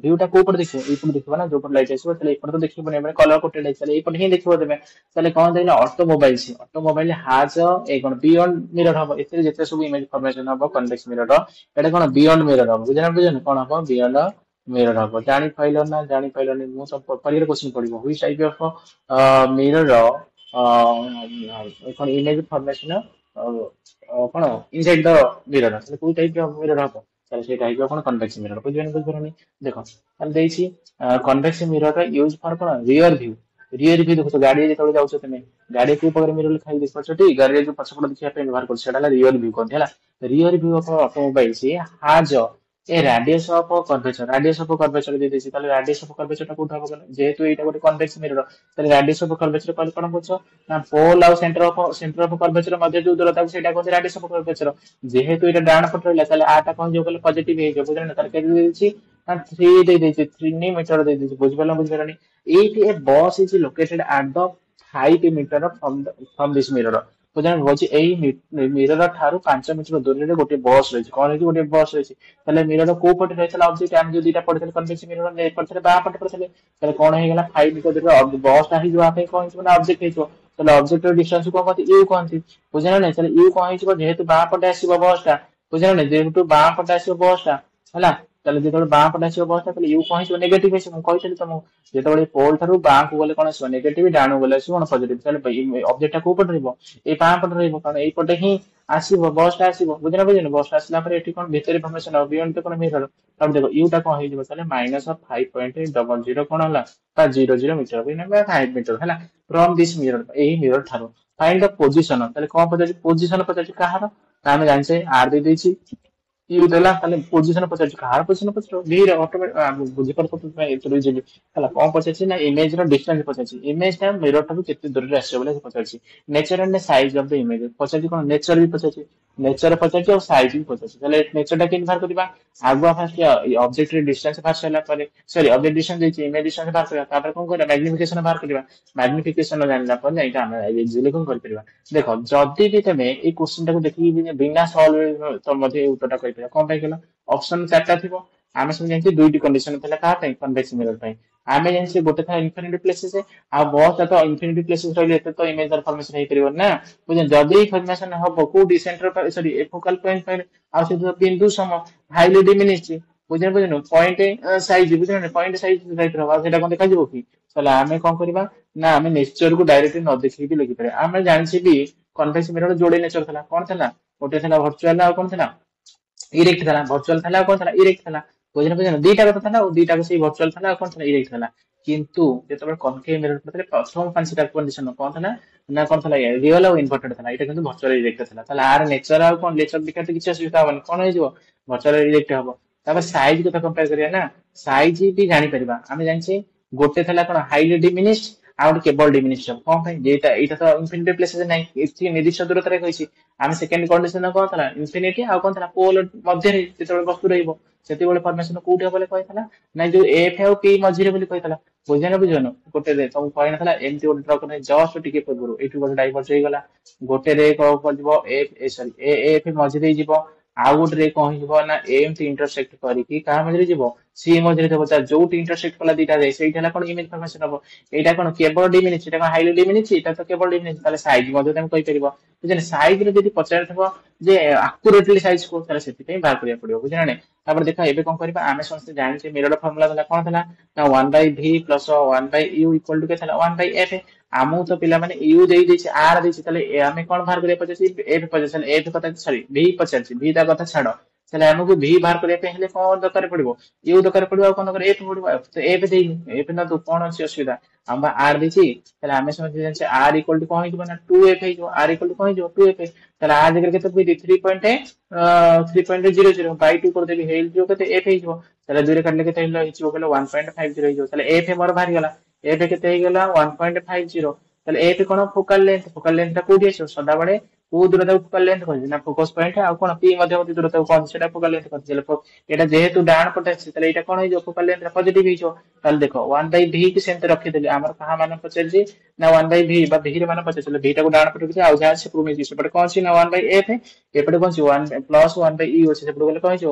व्यूटा को ऊपर देखिए एपट देखिए ना जो पट लाइट आसो ताले एपट तो देखिए मैंने कलर कोटेड है ताले एपट ही देखियो तबे ताले कोन देला automobile has a cone beyond mirror हबो एते जेते सब इमेज फॉर्मेशन हबो कन्वेक्स मिरर एटा कोन बियॉन्ड मिरर हबो बुझन कोन हबो बियॉन्ड मिरर हबो जानि पाइलो नि मु सब परियर क्वेश्चन पडिबो व्हिच टाइप ऑफ मिरर कोन इमेज फॉर्मेशन कोन इनसाइड द मिरर ताले कोई टाइप ऑफ मिरर हबो তাহলে সেটা হইবে কোন কনভেক্স মিরর বুঝবেন দেখো তাহলে দেইছি কনভেক্স মিরর ইউজ ফর কোন রিयर व्यू देखो गाड़ी যেতବେଳେ যাଉଛ তুমি गाड़ी को ऊपर मिरर लिखाई देखो छोटी गाड़ी जो पछपड़ देखिया पे व्यवहार कर सेटा रियर व्यू कहते हला रियर व्यू ऑफ ऑटोमोबाइल से हाज ए राडियस ऑफ कर्वेचर दे देसी ताले राडियस ऑफ कर्वेचर टा कोठा बगल जेहेतु एटा गोटे कन्वेक्स मिरर ताले राडियस ऑफ कर्वेचर कहले कोन बुझो ना पोल आ सेंटर ऑफ कर्वेचर मध्ये जो दूरता सेटा कहते राडियस ऑफ कर्वेचर जेहेतु एटा डाउन पट रहला ताले आटा कोन जो कहले पॉजिटिव हे जो बुझल ना तार केते देछि ना 3 दे देछि 3 मीटर दे देछि बुझबेला एटी a bus is located at the 5 metre from this mirror बुझान होची एई मिरर ठारू 5 मीटर दूर रे गोटे बस रही कोन है गोटे बस रही ताले मिरर को पटे रहला ऑब्जेक्ट हम जो दीटा पड़थले कन्वेक्स मिरर ने पड़थले बा पटे पड़थले ताले कोन हे गेला 5 मीटर दूर बस ता ही जो आपे कोन ना ऑब्जेक्ट हेतो ताले ऑब्जेक्ट डिस्टेंस को कहते यू कहते बुझान नै ताले यू कोन हे जेहेतु बा पटे आसीबो बस ता बुझान नै जेहेतु बा पटे आसीबो बस ता हला ताले जेतबे बाँ पटे आसीबो बस ता ताले यू कोन हे नेगेटिव आसीबो कहइछली तुम जेतबे पोल थारू बाँ को गले कोन आसीबो नेगेटिव डाउन गले आसीबो कोन पॉजिटिव ताले ऑब्जेक्ट को ऊपर रहइबो ए बाँ पटे रहइबो कारण एई पटे ही आसीबो बस ता आसीबो बुझना बस आसला पर एठी कोन भीतर इन्फॉर्मेशन हो बियॉन्ड तो कोन मिरर तब देखो यू टा कोन हे जिवो ताले -5.00 कोन हला ता 00 मीटर बिना 5 मीटर हला फ्रॉम दिस मिरर एई मिरर थारू फाइंड द पोजीशन ताले कोन पचाची पोजीशन पचाची कहार तामे जानसे आर दे देछि यू देला ताले पोजीशन पचाची कहार पोजीशन पचरो धीरे ऑटोमेटिक बुझी पर तो मैं एतरो जिबी हला कोन पचाची ना इमेज रो डिस्टेंस पचाची इमेज टा मिरर ठारू केते दूर रे आसे बोले पचाची nature and size of the image पचाची कोन नेचर भी पचाची नेचर पचाची और साइज भी पचाची ताले नेचर टा केन बाहर करबा आगुआ फास्ट ऑब्जेक्ट रे डिस्टेंस फास्ट हला पर सॉरी ऑब्जेक्ट डिस्टेंस देछि इमेज डिस्टेंस बाहर करबा तापर कोन करबा मैग्निफिकेशन बाहर करबा मैग्निफिकेशन जानला पर एटा हम इजीली कोन कर परबा देखो जदी भी तमे ए क्वेश्चन टा को देखि बिना सॉल्व तो मध्ये उत्तरटा कहि परबा कोन पाइ गेला ऑप्शन चारटा थिबो आमे सब जानछि दुईटी कंडीशन थला का टाइम कन्वेक्स मिरर पाइ आमे जानछि गोटे था इनफिनिटी प्लेसेस आ बहुत तो इनफिनिटी प्लेसेस रहले तो इमेज फॉर्मेशन हे परिबो ना बुझन जदी फॉर्मेशन हबो को डी सेंटर पर सॉरी फोकल पॉइंट पर आ से बिंदु सम हाईली डिमिनिश्ड बुझन पॉइंट साइज बुझन पॉइंट साइज राइट रहबा सेटा कोन देखा जिवो कि चला आमे कोन करबा ना आमे नेचर को डायरेक्टली न देखि भी लिखि पारे आमे जानछि भी कन्वेक्स मिरर जोड़े नेचर थला कोन थला गोटे थला वर्चुअल आ कोन थला इरेक्ट थला वर्चुअल थला कोन थला इरेक्ट थला बुझन दीटा कथा थला दीटा को से वर्चुअल थला कोन थला इरेक्ट थला किंतु जेतबे कनकेव मिरर पतले प्रथम पांचटा कंडीशन कोन थला ना कोन थला रियल और इन्वर्टेड थला एटा किंतु वर्चुअल इरेक्ट थला ताला आर नेचर आ कोन नेचर दिखाते किछ असुविधा होबन कोन हे जिवो वर्चुअल इरेक्ट हबो तापर साइज कथा कंपेयर करिया ना साइज भी जानि परिबा आमे जानछि गोटे थला कोन हाईली डिमिनिश्ड आ गोटे केबल डिमिनिश्ड कोन भाई जेटा एटा तो इनफिनिटी प्लेसेस नै इथि निर्दिष्ट दूरता रे कहिछि आमे सेकंड कंडीशन कोन थला इनफिनिटी आ कोन थला पोल मध्य रे जेतबे वस्तु रहइबो सेति बोले फॉर्मेशन कोठी बोले कहथला नै जो एफ है पी मझिरे बोले कहथला बुझन गोटे रे सब कहना थला एमटी गोटे ट्रक नै जस्ट टिके पूर्व एठु गोटे डाइवर्स हे गला गोटे रे को करजबो F A sorry A F मझिरे जिवो आउ गोटे कौन हो ना एमती इंटरसेक्ट करके क्या मझे जीव सी मझे देव जो इंटरसेक्ट कला दीटा जाए से कौन इमेज फॉर्मेशन हम यहाँ कौन केवल डिमिनिच कौन हाइली डिमिनिच यहाँ तो केवल डिमिनिच सैज कहीपर बुझे सैज रे पचार थो जे आकुरेटली सैज को से बाहर करा पड़ो बुझे ना तापर देख ए कौन करवा आम समस्त जानते मिरर फर्मुला कौन था ना 1/v plus 1/u equal to के 1/f आमको तो पिला माने यू दे देछि आर देछि तले आमे कोन बाहर करिया पछे एफ पछे एफ कथा सॉरी भी पछे भी ता कथा छाड़ो तले हमको भी बाहर करिया पे हेले कोन दरकार पड़िबो यू दरकार पड़िबो कोन दरकार एफ पड़िबो तो एफ देइनि एफ ना तो कोन अछि असुविधा हम आर देछि तले आमे समझ जानि आर इक्वल टू कोन हिजो ना 2f हिजो आर इक्वल टू कोन हिजो 2f तले आर जगह केते पई 3.00 बाय 2 कर देबी हेल जो केते एफ हिजो तले दूरे काटले केते हिलो हिजो गेलो 1.50 हिजो तले एफ मोर बाहर गेला एफ केते गला 1.50 তাহলে এ পি কোন ফোকাল লেন্থ টা কোডি আছে সদাবেলে কো দূরতা ফোকাল লেন্থ কইছে না ফোকাস পয়েন্ট আর কোন পি মধ্যবর্তী দূরতা কোন সেটা ফোকাল লেন্থ কইছে এটা যেহেতু ডান পটে আছে তাহলে এটা কোন হইছো ফোকাল লেন্থ পজিটিভ হইছো তাহলে দেখো 1 বাই ভি কি সেন্টার রাখি দেলি আমার কাহা মান পচারজি না 1 বাই ভি বা ভি র মান পচারলে ভি টা को ডান পটে কিছু আউ যা আছে প্রুমি দিছে সেপটে কোন আছে না 1 বাই এফ এপটে কোন আছে 1 প্লাস 1 বাই ই আছে সেপটে গলে কোন হইছো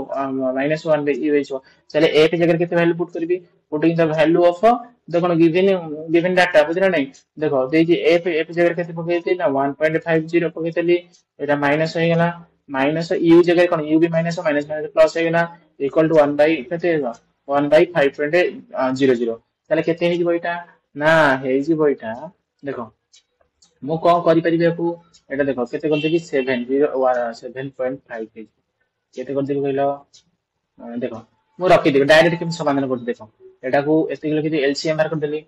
মাইনাস 1 বাই ই হইছো তাহলে এফ জায়গায় কেতে ভ্যালু পুট করবি পুটিং द ভ্যালু অফ देखो गिवन डाटा बुझला नहीं देखो देजी एफ एफ जगह केते पकेइते ना 1.50 पकेइतली एटा माइनस हो गेला माइनस यू जगह कोन यू भी माइनस माइनस माइनस प्लस हो गेला इक्वल टू 1 बाय केते 1 बाय 5.00 ताले केते हे जिवो एटा ना हे जिवो एटा देखो मु कोन करि परिबे आपु एटा देखो केते कर देबी 7.5 केते कर देबी कहलो देखो ମୁଁ ରଖିଦେବି ଡାଇରେକ୍ଟ କେମିତି ସମାଧାନ କରୁଛି ଦେଖ ଏଟାକୁ ଏତିକି ଲେଖିଦେବି ଏଲସିଏମ ବାହାର କରିଦେଲି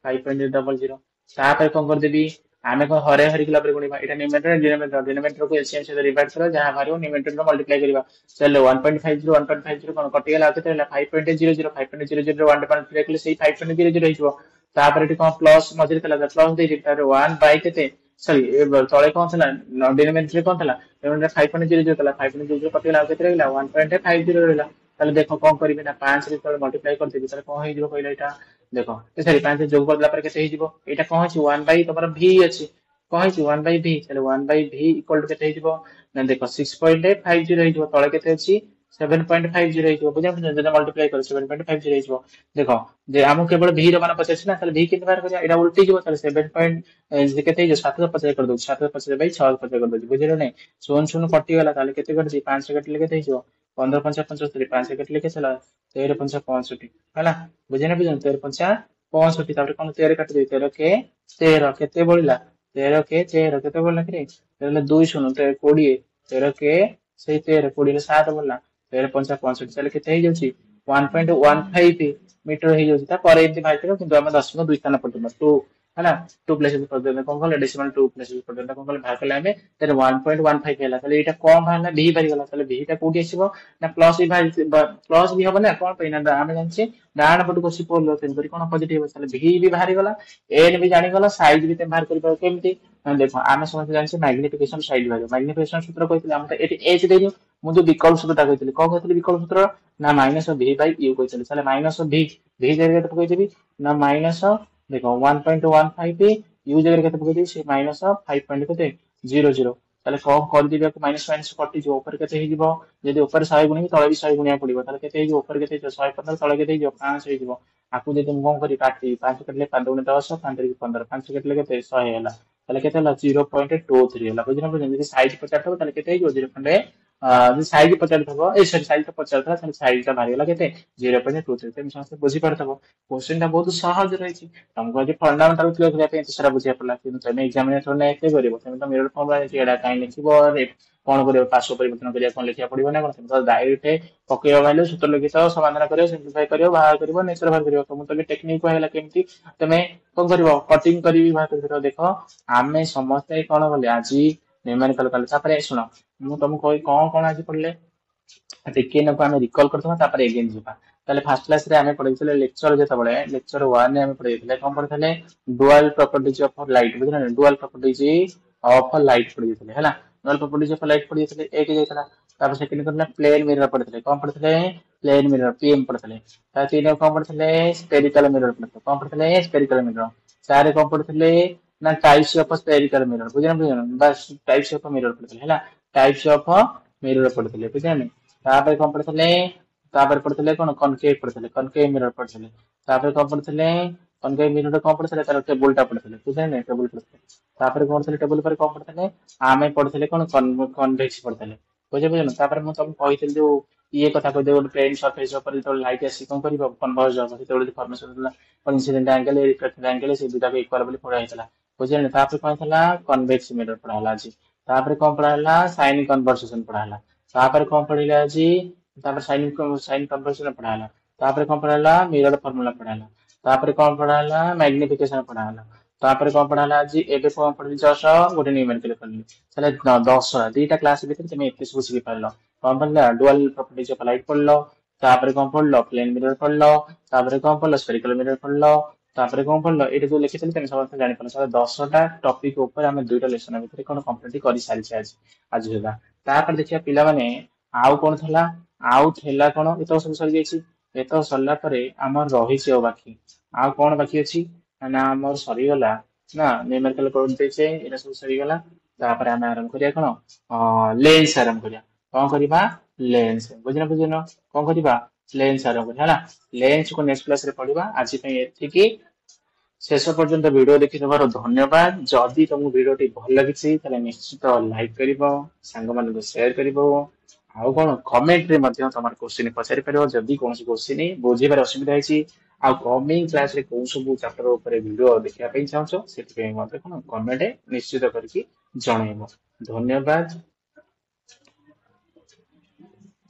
5.00 ତାପରେ କଣ କରିଦେବି ଆମେ କଣ ହରେ ହରି ଗଲା ପରେ ଗୁଣିବା ଏଟା ଡିନୋମିନେଟର କୁ ଏଲସିଏମ ସହିତ ଡିଭାଇଡ୍ କର ଯାହା ବାହାରିବ ନ୍ୟୁମରେଟର ର ମଲ୍ଟିପ୍ଲାଇ କରିବା ଚାଲ 1.50 କଣ କଟିଗଲା ଆଉ କେତେ ହେଲା 5.00 5.00 ରେ 1 ମଲ୍ଟିପ୍ଲାଇ କଲେ ସେଇ 5.00 ହେଇଯିବ ତାପରେ ଏଠି କଣ ପ୍ଲସ ମଝିରେ ଥିଲା ପ୍ଲସ ଦେଇଦେବି ତାପରେ 1 ବାଇ କେତେ सॉरी तले कौन था डिनोमिनेटर कौन था डिनोमिनेटर 5.00 था 5.00 कटिगला आ केते रहला 1.50 रहला ताले देखो कौन करिवे ना 5 रे तले मल्टीप्लाई कर देबी ताले कोन हे जिवो कहला एटा देखो सॉरी 5 से जोग करला पर केते हे जिवो एटा कोन अछि 1 बाय तमरा v अछि कोन अछि 1 बाय v ताले 1 बाय v इक्वल टू केते हे जिवो ना देखो 6.50 हे जिवो तले केते अछि 7.50 हे जिवो बुझा जदा मल्टीप्लाई कर 7.50 हे जिवो देखो जे हमु केवल v रो मान पचास ना ताले v केते बार करिया एटा उल्टी जिवो ताले 7 जे केते जे 750 कर दउ 750 बाय 650 कर दउ बुझिलो नै शून्य शून्य कटि गला ताले केते कटि 5 से कटले केते हिजो 15 5 75 5 से कटले के चला 13 5 65 हला बुझे ना बुझन 13 5 65 तापर कोन 13 काट दे 13 के 13 केते बोलिला 13 के 13 केते बोलला कि ताले 2 शून्य 20 13 के से 13 20 रे 7 बोलला 13 5 65 ताले केते हे जाउची 1.15 मीटर हे जाउची ता पर एमती भाई करो किंतु हम 10 2 स्थान पड़तो तो है ना 2 प्लेसेस कर देना कौन कहले डेसिमल 2 प्लेसेस कर देना कौन कहले भाग कले हमें तेरे 1.15 ହେଲା ତାହେଲେ ଏଇଟା କମ ବାହାରିଲା b ବାହାରି ଗଲା ତାହେଲେ b ଟା କୋଉଠି ଆସିବ ନା ପ୍ଲସ ବି ବାହାରି ପ୍ଲସ ବି ହବ ନା କଣ ପାଇଁ ନା ଆମେ ଜାଣିଛେ ଡାହାଣ ପଟକୁ ଅଛି ପୋଲ ତେଣୁ କରି କଣ ପଜିଟିଭ ହବ ତାହେଲେ b ବି ବାହାରି ଗଲା n ବି ଜାଣି ଗଲା ସାଇଜ ବି ତମେ ବାହାର କରି ପାର କେମିତି ନା ଦେଖ ଆମେ ସମସ୍ତେ ଜାଣିଛେ ମ୍ୟାଗ୍ନିଫିକେସନ ସାଇଜ ବାହାରିବ ମ୍ୟାଗ୍ନିଫିକେସନ ସୂତ୍ର କହିଥିଲେ ଆମେ ତ ଏଠି h ଦେଇଛୁ ମୁଁ ଯୋଉ ବିକଳ୍ପ ସୂତ୍ରଟା କହିଥିଲି କଣ କହିଥିଲି ବିକଳ୍ପ ସୂତ୍ର ନା ମାଇନସ v ବାଇ u କହିଥିଲି ତାହେଲେ ମାଇନସ v v ଜାଗାରେ ପକେଇଦେବି ନା ମାଇନସ देखो 1.15 यू जगह केते पकेदी से माइनस 5.00 ताले कम कर दिबे को माइनस माइनस कटि जो ऊपर केते हे जिवो यदि ऊपर 100 गुणी तळे भी 100 गुणिया पड़िबो ताले केते हे जो ऊपर केते 115 तळे केते जो 500 हे जिवो आकु जे तुम कोन करी काटी 5 कटले 5 गुणे 10 5 रे 15 5 कटले केते 100 हैला ताले केते ला 0.23 हैला बुझिना बुझिना यदि साइज 50 थबो ताले केते हे जो 0. साइज 50 थबो ए सॉरी साइज तो 50 था ताले साइज ता भारी होला केते 0.23 तेम समस्त बुझी पड़तबो क्वेश्चन ता बहुत सहज रहिछि तुमको जे फंडामेंटल क्लियर करिया पे सारा बुझिया पड़ला कि तुम एग्जामिनेशन ने एते करिवो तुम तो मिरर फॉर्म रे एडा काई लिखिबो कोन करियो पार्श्व परिवर्तन करिया कोन लिखिया पड़िबो ना कोन तुम तो डायरेक्ट पकेयो माइलो सूत्र लिखितो समाधान करियो सिंपलीफाई करियो बाहर करियो नेचर बाहर करियो तुम तो टेक्निक को हैला केमती तमे कोन करिवो कटिंग करिवि बाहर करियो देखो आमे समस्त कोन बोले आजी न्यूमेरिकल कल तापरे सुनो मु तुमको कहि कोन आज पढ़ले टिके न आमे रिकॉल करथवा तापरे अगेन जिबा ताले फर्स्ट क्लास रे आमे पढिथिले लेक्चर जेतबळे लेक्चर 1 रे आमे पढिथिले कोन पढिथिले डुअल प्रॉपर्टीज ऑफ लाइट बुझना डुअल प्रॉपर्टीज ऑफ लाइट पढिथिले हैला डुअल प्रॉपर्टीज ऑफ लाइट पढिथिले एक जेतला तापर सेकंड करना प्लेन मिरर पढिथिले कोन पढिथिले प्लेन मिरर पीएम पढिथिले ता तीन कोन पढिथिले स्फेरिकल मिरर पढिथिले कोन पढिथिले स्फेरिकल मिरर चार कोन पढिथिले ना टाइप्स ऑफ स्फेरिकल मिरर बुझना बुझना बस टाइप्स ऑफ मिरर पढिथिले हैला टाइप्स ऑफ ମିରର ପଢିଥିଲେ ବୁଝିଲେ। ତାପରେ କଣ ପଢିଥିଲେ, ତାପରେ ପଢିଥିଲେ କଣ କନକେଭ ପଢିଥିଲେ, କନକେଭ ମିରର ପଢିଥିଲେ। ତାପରେ କଣ ପଢିଥିଲେ, କନକେଭ ମିରର କଣ ପଢିଥିଲେ, ତାର ଟେବୁଲ ଟା ପଢିଥିଲେ ବୁଝିଲେ, ଟେବୁଲ ପଢିଥିଲେ। ତାପରେ କଣ ପଢିଥିଲେ, ଟେବୁଲ ପରେ କଣ ପଢିଥିଲେ, ଆମେ ପଢିଥିଲେ କଣ କନଭେକ୍ସ ପଢିଥିଲେ ବୁଝିପାରିଲ। ତାପରେ ମୁଁ ତମକୁ କହିଥିଲି ଯୋଉ ଇଏ କଥା କହିଦେବେ, ଗୋଟେ ପ୍ଲେନ ସରଫେସ ଉପରେ ଯେତେବେଳେ ଲାଇଟ୍ ଆସି କଣ କରିବ କନଭର୍ଜ ହବ, ସେତେବେଳେ ଫର୍ମେସନ ହେଲା ଇନସିଡେଣ୍ଟ ଆଙ୍ଗେଲ ରିଫ୍ଲେକ୍ଟେଡ ଆଙ୍ଗେଲ, ସେ ଦୁଟାକୁ ଇକ୍ୱାଲ ବୋଲି ପଢା ହେଇଥିଲା ବୁଝିଲେ। ତାପରେ କଣ ହେଲା କନଭେକ୍ସ ମିରର ପଢା ହେଲା ଆଜି। ତାପରେ କଣ ପଢା ହେଲା ସାଇନ କନଭରସେସନ ପଢା ହେଲା। ତାପରେ କଣ ପଢିଲା ଆଜି, ତାପରେ ସାଇନ କନଭରସେସନ ପଢା ହେଲା। ତାପରେ କଣ ପଢା ହେଲା ମିରର ଫର୍ମୁଲା ପଢା ହେଲା। ତାପରେ କଣ ପଢା ହେଲା ମ୍ୟାଗ୍ନିଫିକେସନ ପଢା ହେଲା। ତାପରେ କଣ ପଢା ହେଲା ଆଜି, ଏବେ କଣ ପଢିଲି ଜଷ୍ଟ ଗୋଟେ ନ୍ୟୁମେରିକାଲ ପଢିଲି। ତାହେଲେ 10 ଦିଟା କ୍ଲାସ ଭିତରେ ତମେ ଏତେ ସବୁ ଶିଖିପାରିଲ। କଣ ପଢିଲା ଡୁଆଲ ପ୍ରପର୍ଟିଜ ଅଫ ଲାଇଟ ପଢିଲ। ତାପରେ କଣ ପଢିଲ ପ୍ଲେନ ମିରର ପଢିଲ। ତାପରେ କଣ ପଢିଲ ସ୍ଫେରିକାଲ ମିରର ପଢିଲ। ତାପରେ କଣ ପଢିଲ ଏଇଟା ଯୋଉ ଲେଖିଥିଲି ତମେ ସମସ୍ତେ ଜାଣିପାରିଲ। 10ଟା ଟପିକ ଉପରେ ଆମେ 2ଟା ଲେସନ ଭିତରେ କଣ କମ୍ପ୍ଲିଟ କରିସାରିଛେ ଆଜି ଆଜି ସୁଦ୍ଧା। ତାପରେ ଦେଖିବା ପିଲାମାନେ ଆଉ କଣ ଥିଲା, ଆଉ ଥିଲା କଣ, ଏତକ ସବୁ ସରିଯାଇଛି। ଏତକ ସରିଲା ପରେ ଆମର ରହିଛି ଆଉ ବାକି, ଆଉ କଣ ବାକି ଅଛି ନା ଆମର ସରିଗଲା ନା ନ୍ୟୁମେରିକାଲ ଦେଇଛେ, ଏଇଟା ସବୁ ସରିଗଲା। ତାପରେ ଆମେ ଆରମ୍ଭ କରିବା କଣ ଲେନ୍ସ ଆରମ୍ଭ କରିବା। କଣ କରିବା ଲେନ୍ସ, ବୁଝିଲ ବୁଝିଲ କଣ କରିବା ଲେନ୍ସ ଆରମ୍ଭ କରିବା ହେଲା। ଲେନ୍ସ କୁ ନେକ୍ସଟ କ୍ଲାସ ରେ ପଢିବା। ଆଜି ପାଇଁ ଏତିକି। ଶେଷ ପର୍ଯ୍ୟନ୍ତ ଭିଡିଓ ଦେଖିଥିବାରୁ ଧନ୍ୟବାଦ। ଯଦି ତମକୁ ଭିଡିଓଟି ଭଲ ଲାଗିଛି ତାହେଲେ ନିଶ୍ଚିତ ଲାଇକ୍ କରିବ, ସାଙ୍ଗମାନଙ୍କୁ ସେୟାର କରିବ। ଆଉ କଣ କମେଣ୍ଟରେ ମଧ୍ୟ ତମର କୋଶ୍ଚିନ୍ ପଚାରି ପାରିବ। ଯଦି କୌଣସି କୋଶ୍ଚିନ୍ ବୁଝିବାରେ ଅସୁବିଧା ହେଇଛି, ଆଉ କମିଂ କ୍ଲାସରେ କୋଉ ସବୁ ଚାପ୍ଟର ଉପରେ ଭିଡିଓ ଦେଖିବା ପାଇଁ ଚାହୁଁଛ, ସେଥିପାଇଁ ମଧ୍ୟ କଣ କମେଣ୍ଟ ନିଶ୍ଚିତ କରିକି ଜଣେଇବ। ଧନ୍ୟବାଦ।